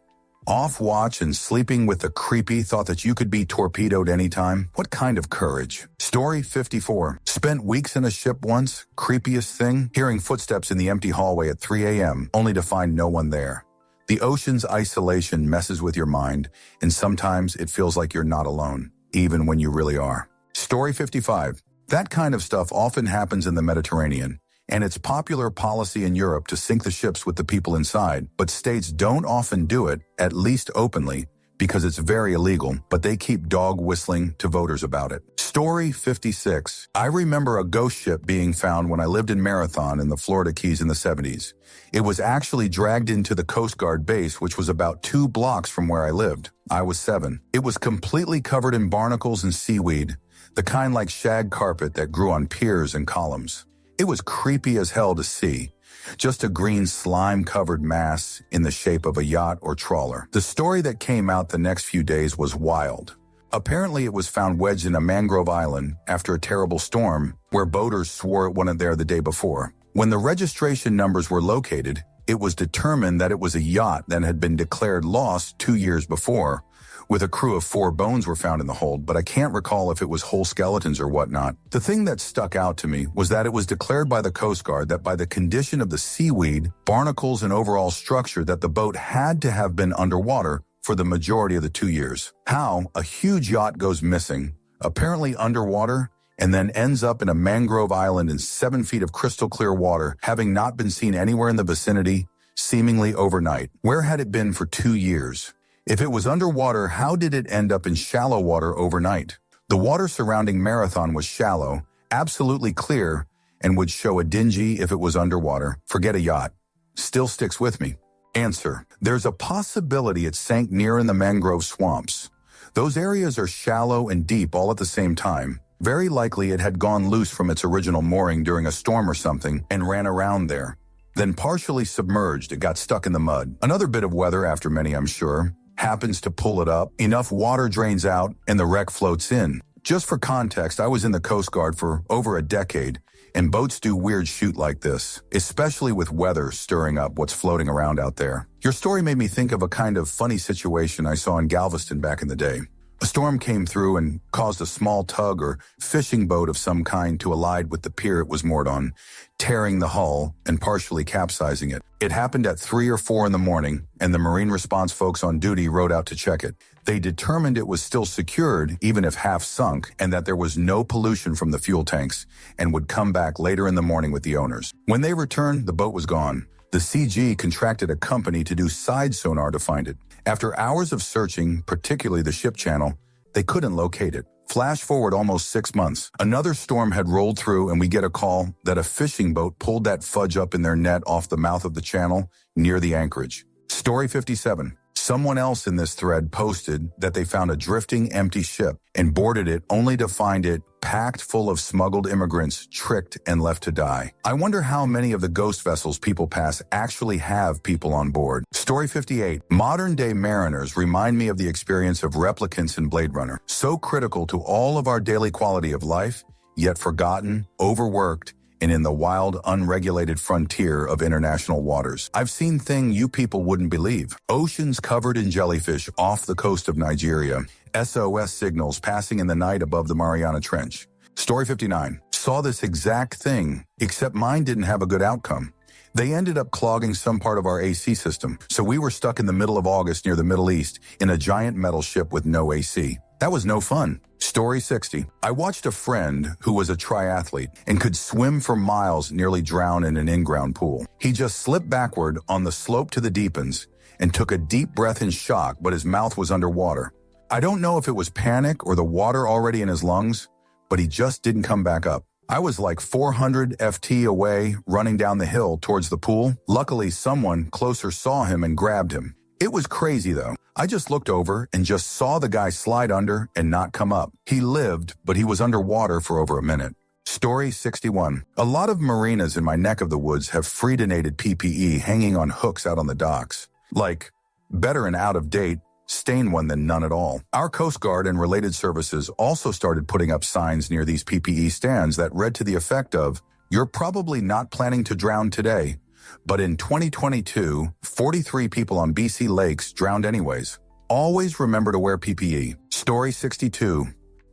Off watch and sleeping with the creepy thought that you could be torpedoed anytime? What kind of courage? Story 54. Spent weeks in a ship once, creepiest thing, hearing footsteps in the empty hallway at 3 a.m., only to find no one there. The ocean's isolation messes with your mind, and sometimes it feels like you're not alone, even when you really are. Story 55. That kind of stuff often happens in the Mediterranean, and it's popular policy in Europe to sink the ships with the people inside, but states don't often do it, at least openly, because it's very illegal, but they keep dog whistling to voters about it. Story 56. I remember a ghost ship being found when I lived in Marathon in the Florida Keys in the 70s. It was actually dragged into the Coast Guard base, which was about 2 blocks from where I lived. I was 7. It was completely covered in barnacles and seaweed, the kind like shag carpet that grew on piers and columns. It was creepy as hell to see. Just a green slime-covered mass in the shape of a yacht or trawler. The story that came out the next few days was wild. Apparently it was found wedged in a mangrove island after a terrible storm where boaters swore it wasn't there the day before. When the registration numbers were located, it was determined that it was a yacht that had been declared lost 2 years before, with a crew of 4 bones were found in the hold, but I can't recall if it was whole skeletons or whatnot. The thing that stuck out to me was that it was declared by the Coast Guard that by the condition of the seaweed, barnacles, and overall structure that the boat had to have been underwater for the majority of the 2 years. How a huge yacht goes missing, apparently underwater, and then ends up in a mangrove island in 7 feet of crystal clear water, having not been seen anywhere in the vicinity, seemingly overnight. Where had it been for 2 years? If it was underwater, how did it end up in shallow water overnight? The water surrounding Marathon was shallow, absolutely clear, and would show a dingy if it was underwater. Forget a yacht. Still sticks with me. Answer. There's a possibility it sank near in the mangrove swamps. Those areas are shallow and deep all at the same time. Very likely it had gone loose from its original mooring during a storm or something and ran around there. Then partially submerged, it got stuck in the mud. Another bit of weather, after many I'm sure, happens to pull it up, enough water drains out, and the wreck floats in. Just for context, I was in the Coast Guard for over a decade, and boats do weird shit like this, especially with weather stirring up what's floating around out there. Your story made me think of a kind of funny situation I saw in Galveston back in the day. A storm came through and caused a small tug or fishing boat of some kind to collide with the pier it was moored on, tearing the hull and partially capsizing it. It happened at 3 or 4 in the morning, and the marine response folks on duty rode out to check it. They determined it was still secured, even if half sunk, and that there was no pollution from the fuel tanks, and would come back later in the morning with the owners. When they returned, the boat was gone. The CG contracted a company to do side sonar to find it. After hours of searching, particularly the ship channel, they couldn't locate it. Flash forward almost 6 months. Another storm had rolled through and we get a call that a fishing boat pulled that fudge up in their net off the mouth of the channel near the anchorage. Story 57. Someone else in this thread posted that they found a drifting empty ship and boarded it only to find it packed full of smuggled immigrants, tricked and left to die. I wonder how many of the ghost vessels people pass actually have people on board. Story 58. Modern-day mariners remind me of the experience of replicants in Blade Runner. So critical to all of our daily quality of life, yet forgotten, overworked, and in the wild, unregulated frontier of international waters. I've seen things you people wouldn't believe. Oceans covered in jellyfish off the coast of Nigeria. SOS signals passing in the night above the Mariana Trench. Story 59. Saw this exact thing, except mine didn't have a good outcome. They ended up clogging some part of our AC system, so we were stuck in the middle of August near the Middle East in a giant metal ship with no AC. That was no fun. Story 60. I watched a friend who was a triathlete and could swim for miles, nearly drown in an in-ground pool. He just slipped backward on the slope to the deep ends and took a deep breath in shock, but his mouth was underwater. I don't know if it was panic or the water already in his lungs, but he just didn't come back up. I was like 400 FT away, running down the hill towards the pool. Luckily, someone closer saw him and grabbed him. It was crazy though. I just looked over and just saw the guy slide under and not come up. He lived, but he was underwater for over a minute. Story 61. A lot of marinas in my neck of the woods have free donated PPE hanging on hooks out on the docks. Like, better an out-of-date, stain one than none at all. Our Coast Guard and related services also started putting up signs near these PPE stands that read to the effect of, "You're probably not planning to drown today, But in 2022, 43 people on BC lakes drowned anyways. Always remember to wear PPE. Story 62.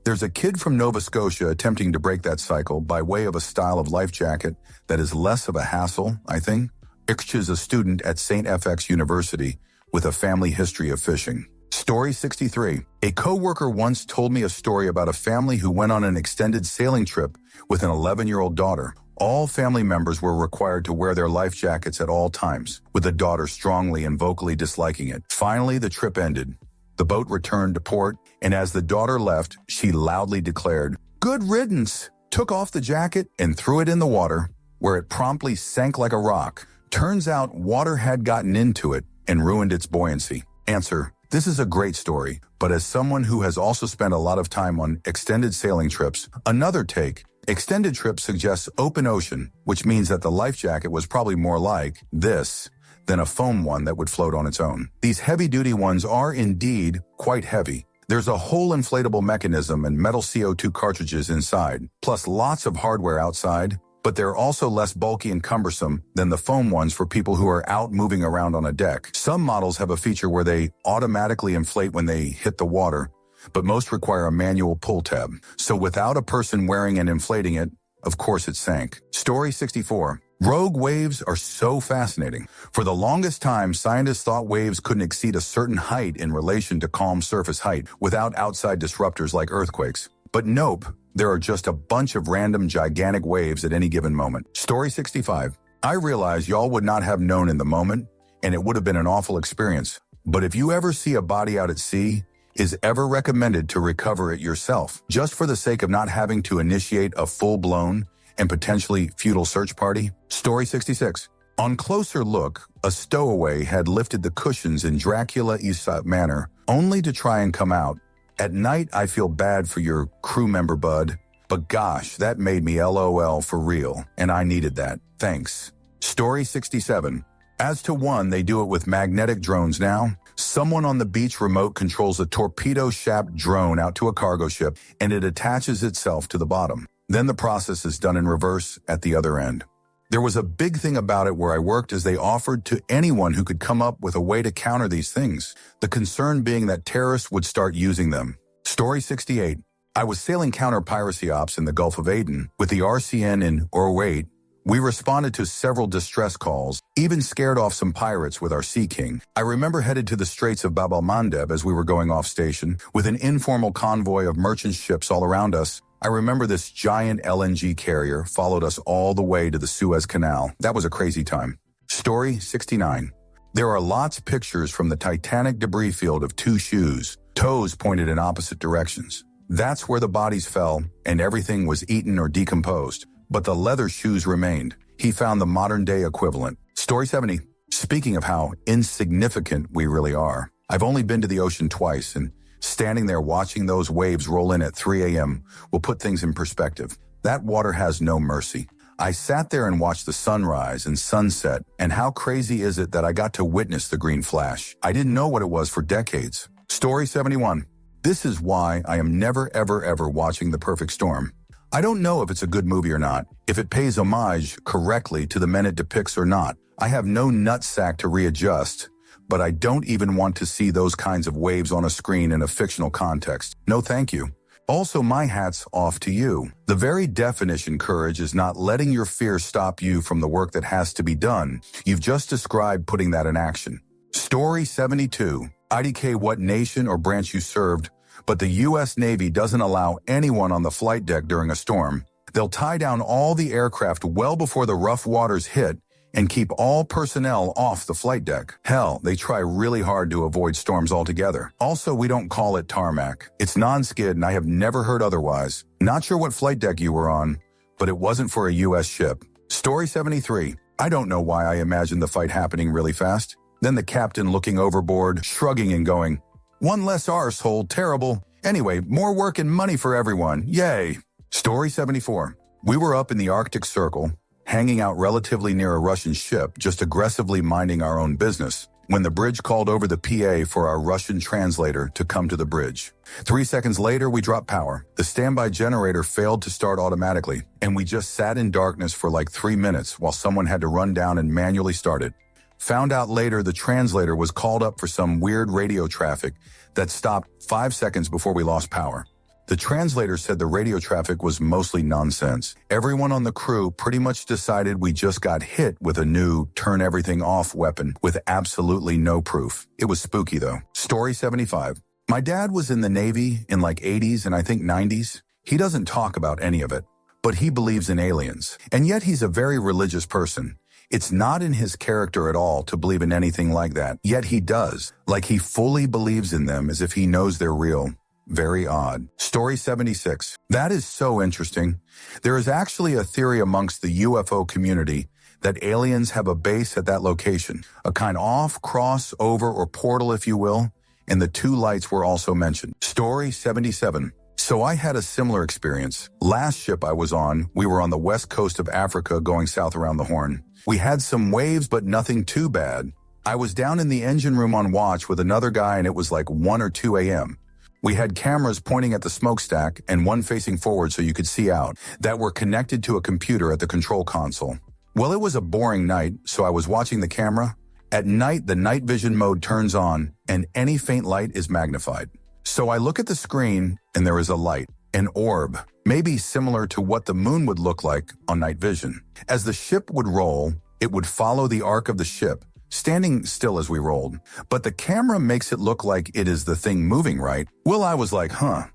There's a kid from Nova Scotia attempting to break that cycle by way of a style of life jacket that is less of a hassle, I think. Ixch is a student at St. FX University with a family history of fishing. Story 63. A coworker once told me a story about a family who went on an extended sailing trip with an 11-year-old daughter. All family members were required to wear their life jackets at all times, with the daughter strongly and vocally disliking it. Finally, the trip ended. The boat returned to port, and as the daughter left, she loudly declared, "Good riddance," took off the jacket and threw it in the water, where it promptly sank like a rock. Turns out water had gotten into it and ruined its buoyancy. Answer: this is a great story, but as someone who has also spent a lot of time on extended sailing trips, another take: extended trip suggests open ocean, which means that the life jacket was probably more like this than a foam one that would float on its own. These heavy-duty ones are indeed quite heavy. There's a whole inflatable mechanism and metal CO2 cartridges inside, plus lots of hardware outside, but they're also less bulky and cumbersome than the foam ones for people who are out moving around on a deck. Some models have a feature where they automatically inflate when they hit the water, but most require a manual pull tab. So without a person wearing and inflating it, of course it sank. Story 64. Rogue waves are so fascinating. For the longest time, scientists thought waves couldn't exceed a certain height in relation to calm surface height without outside disruptors like earthquakes. But nope, there are just a bunch of random gigantic waves at any given moment. Story 65. I realize y'all would not have known in the moment, and it would have been an awful experience. But if you ever see a body out at sea, is ever recommended to recover it yourself, just for the sake of not having to initiate a full-blown and potentially futile search party? Story 66. On closer look, a stowaway had lifted the cushions in Dracula Aesop manner, only to try and come out. At night, I feel bad for your crew member, bud, but gosh, that made me LOL for real, and I needed that. Thanks. Story 67. As to one, they do it with magnetic drones now. Someone on the beach remote controls a torpedo-shaped drone out to a cargo ship, and it attaches itself to the bottom. Then the process is done in reverse at the other end. There was a big thing about it where I worked as they offered to anyone who could come up with a way to counter these things, the concern being that terrorists would start using them. Story 68. I was sailing counter-piracy ops in the Gulf of Aden with the RCN in Orwait. We responded to several distress calls, even scared off some pirates with our Sea King. I remember headed to the Straits of Bab el-Mandeb as we were going off station, with an informal convoy of merchant ships all around us. I remember this giant LNG carrier followed us all the way to the Suez Canal. That was a crazy time. Story 69. There are lots of pictures from the Titanic debris field of two shoes, toes pointed in opposite directions. That's where the bodies fell, and everything was eaten or decomposed. But the leather shoes remained. He found the modern-day equivalent. Story 70. Speaking of how insignificant we really are, I've only been to the ocean twice, and standing there watching those waves roll in at 3 a.m. will put things in perspective. That water has no mercy. I sat there and watched the sunrise and sunset, and how crazy is it that I got to witness the green flash? I didn't know what it was for decades. Story 71. This is why I am never, ever watching The Perfect Storm. I don't know if it's a good movie or not, if it pays homage correctly to the men it depicts or not. I have no nutsack to readjust, but I don't even want to see those kinds of waves on a screen in a fictional context. No thank you. Also, my hat's off to you. The very definition courage is not letting your fear stop you from the work that has to be done. You've just described putting that in action. Story 72. IDK what nation or branch you served, but the U.S. Navy doesn't allow anyone on the flight deck during a storm. They'll tie down all the aircraft well before the rough waters hit and keep all personnel off the flight deck. Hell, they try really hard to avoid storms altogether. Also, we don't call it tarmac. It's non-skid, and I have never heard otherwise. Not sure what flight deck you were on, but it wasn't for a U.S. ship. Story 73. I don't know why I imagined the fight happening really fast. Then the captain looking overboard, shrugging and going, "One less arsehole, terrible. Anyway, more work and money for everyone. Yay." Story 74. We were up in the Arctic Circle, hanging out relatively near a Russian ship, just aggressively minding our own business. when the bridge called over the PA for our Russian translator to come to the bridge. 3 seconds later, we dropped power. The standby generator failed to start automatically, and we just sat in darkness for like 3 minutes while someone had to run down and manually start it. Found out later the translator was called up for some weird radio traffic that stopped 5 seconds before we lost power. The translator said the radio traffic was mostly nonsense. Everyone on the crew pretty much decided we just got hit with a new turn-everything-off weapon with absolutely no proof. It was spooky, though. Story 75. My dad was in the Navy in like 80s and I think 90s. He doesn't talk about any of it, but he believes in aliens. And yet he's a very religious person. It's not in his character at all to believe in anything like that, yet he does. Like he fully believes in them as if he knows they're real. Very odd. Story 76. That is so interesting. There is actually a theory amongst the UFO community that aliens have a base at that location, a kind off, cross, over, or portal, if you will, and the 2 lights were also mentioned. Story 77. So I had a similar experience. Last ship I was on, we were on the west coast of Africa going south around the Horn. We had some waves, but nothing too bad. I was down in the engine room on watch with another guy and it was like 1 or 2 a.m. We had cameras pointing at the smokestack and one facing forward so you could see out that were connected to a computer at the control console. Well, it was a boring night, so I was watching the camera. At night, the night vision mode turns on and any faint light is magnified. So I look at the screen and there is a light, an orb, maybe similar to what the moon would look like on night vision. As the ship would roll, it would follow the arc of the ship, standing still as we rolled. But the camera makes it look like it is the thing moving, right? Well, I was like,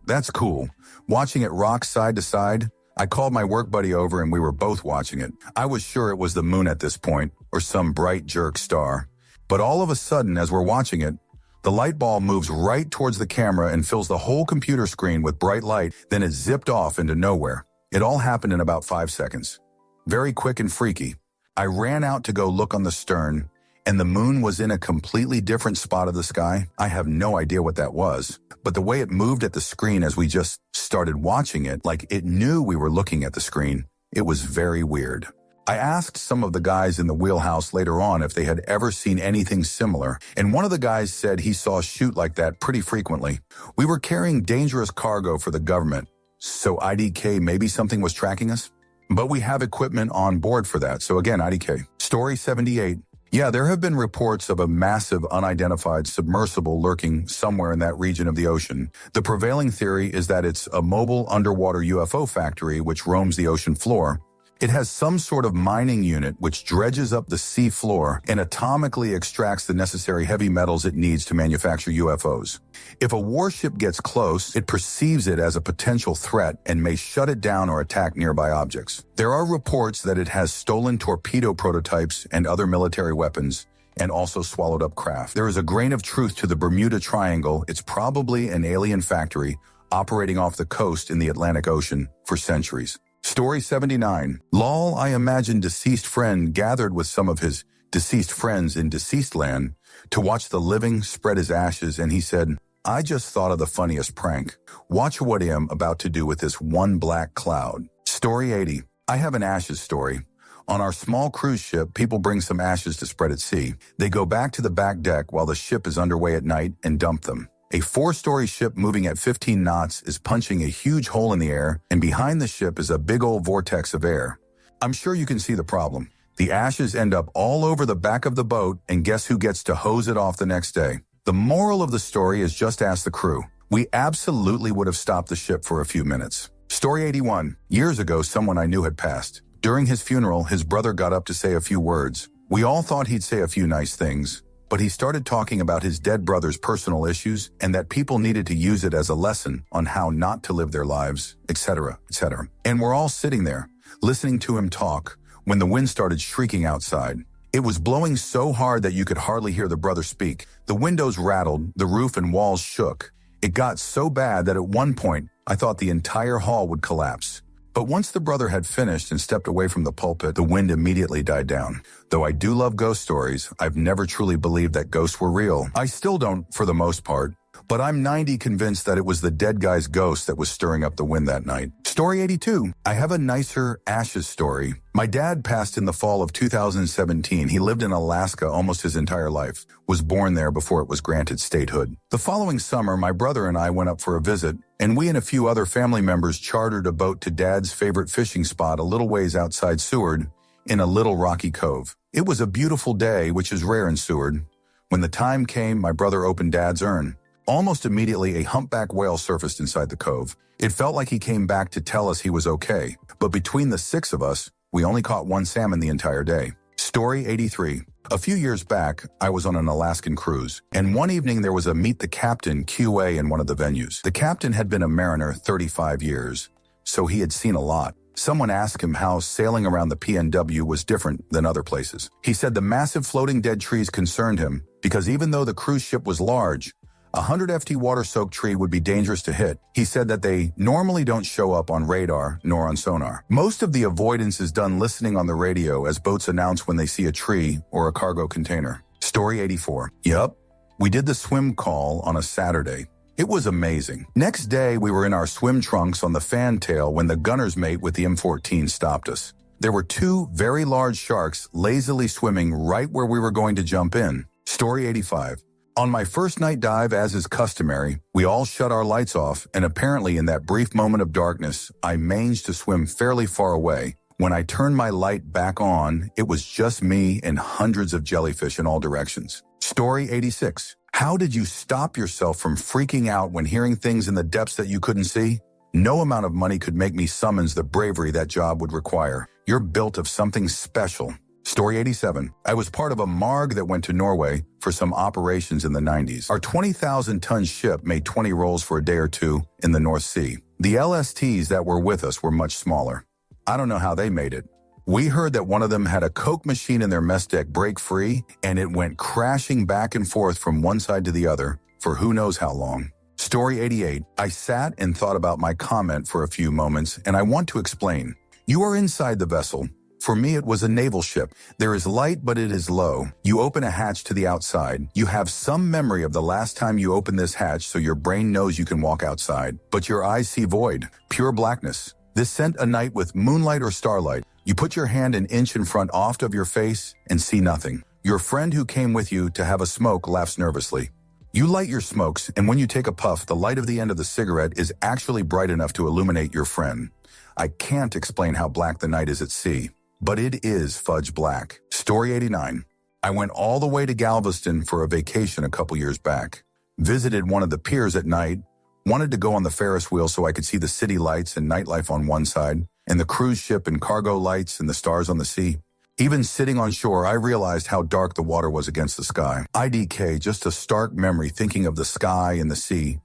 that's cool. Watching it rock side to side, I called my work buddy over and we were both watching it. I was sure it was the moon at this point, or some bright jerk star. But all of a sudden, as we're watching it, the light ball moves right towards the camera and fills the whole computer screen with bright light, then it zipped off into nowhere. It all happened in about 5 seconds. Very quick and freaky. I ran out to go look on the stern, and the moon was in a completely different spot of the sky. I have no idea what that was, but the way it moved at the screen as we just started watching it, like it knew we were looking at the screen, it was very weird. I asked some of the guys in the wheelhouse later on if they had ever seen anything similar, and one of the guys said he saw shoot like that pretty frequently. We were carrying dangerous cargo for the government, so IDK maybe something was tracking us? But we have equipment on board for that, so again, IDK. Story 78. Yeah, there have been reports of a massive unidentified submersible lurking somewhere in that region of the ocean. The prevailing theory is that it's a mobile underwater UFO factory which roams the ocean floor. It has some sort of mining unit which dredges up the sea floor and atomically extracts the necessary heavy metals it needs to manufacture UFOs. If a warship gets close, it perceives it as a potential threat and may shut it down or attack nearby objects. There are reports that it has stolen torpedo prototypes and other military weapons, and also swallowed up craft. There is a grain of truth to the Bermuda Triangle. It's probably an alien factory operating off the coast in the Atlantic Ocean for centuries. Story 79. Lol, I imagine deceased friend gathered with some of his deceased friends in deceased land to watch the living spread his ashes, and he said, I just thought of the funniest prank. Watch what I am about to do with this one black cloud. Story 80. I have an ashes story. On our small cruise ship, people bring some ashes to spread at sea. They go back to the back deck while the ship is underway at night and dump them. A 4-story ship moving at 15 knots is punching a huge hole in the air, and behind the ship is a big old vortex of air. I'm sure you can see the problem. The ashes end up all over the back of the boat, and guess who gets to hose it off the next day? The moral of the story is just ask the crew. We absolutely would have stopped the ship for a few minutes. Story 81. Years ago, someone I knew had passed. During his funeral, his brother got up to say a few words. We all thought he'd say a few nice things, but he started talking about his dead brother's personal issues and that people needed to use it as a lesson on how not to live their lives, etc., etc. And we're all sitting there, listening to him talk, when the wind started shrieking outside. It was blowing so hard that you could hardly hear the brother speak. The windows rattled, the roof and walls shook. It got so bad that at one point, I thought the entire hall would collapse. But once the brother had finished and stepped away from the pulpit, the wind immediately died down. Though I do love ghost stories, I've never truly believed that ghosts were real. I still don't, for the most part. But I'm 90 convinced that it was the dead guy's ghost that was stirring up the wind that night. Story 82. I have a nicer ashes story. My dad passed in the fall of 2017. He lived in Alaska almost his entire life, was born there before it was granted statehood. The following summer, my brother and I went up for a visit, and we and a few other family members chartered a boat to Dad's favorite fishing spot a little ways outside Seward in a little rocky cove. It was a beautiful day, which is rare in Seward. When the time came, my brother opened Dad's urn. Almost immediately, a humpback whale surfaced inside the cove. It felt like he came back to tell us he was okay, but between the 6 of us, we only caught 1 salmon the entire day. Story 83. A few years back, I was on an Alaskan cruise, and one evening there was a Meet the Captain QA in one of the venues. The captain had been a mariner 35 years, so he had seen a lot. Someone asked him how sailing around the PNW was different than other places. He said the massive floating dead trees concerned him because even though the cruise ship was large, a 100 FT water-soaked tree would be dangerous to hit. He said that they normally don't show up on radar nor on sonar. Most of the avoidance is done listening on the radio as boats announce when they see a tree or a cargo container. Story 84. Yup, we did the swim call on a Saturday. It was amazing. Next day, we were in our swim trunks on the fantail when the gunner's mate with the M14 stopped us. There were 2 very large sharks lazily swimming right where we were going to jump in. Story 85. On my first night dive, as is customary, we all shut our lights off, and apparently in that brief moment of darkness, I managed to swim fairly far away. When I turned my light back on, it was just me and hundreds of jellyfish in all directions. Story 86. How did you stop yourself from freaking out when hearing things in the depths that you couldn't see? No amount of money could make me summons the bravery that job would require. You're built of something special. Story 87. I was part of a MARG that went to Norway for some operations in the 90s. Our 20,000-ton ship made 20 rolls for a day or 2 in the North Sea. The LSTs that were with us were much smaller. I don't know how they made it. We heard that one of them had a Coke machine in their mess deck break free, and it went crashing back and forth from one side to the other for who knows how long. Story 88. I sat and thought about my comment for a few moments, and I want to explain. You are inside the vessel. For me, it was a naval ship. There is light, but it is low. You open a hatch to the outside. You have some memory of the last time you opened this hatch, so your brain knows you can walk outside. But your eyes see void, pure blackness. This scent a night with moonlight or starlight. You put your hand an inch in front oft of your face and see nothing. Your friend who came with you to have a smoke laughs nervously. You light your smokes, and when you take a puff, the light of the end of the cigarette is actually bright enough to illuminate your friend. I can't explain how black the night is at sea, but it is fudge black. Story 89. I went all the way to Galveston for a vacation a couple years back. Visited one of the piers at night. Wanted to go on the Ferris wheel so I could see the city lights and nightlife on one side, and the cruise ship and cargo lights and the stars on the sea. Even sitting on shore, I realized how dark the water was against the sky. IDK, just a stark memory thinking of the sky and the sea.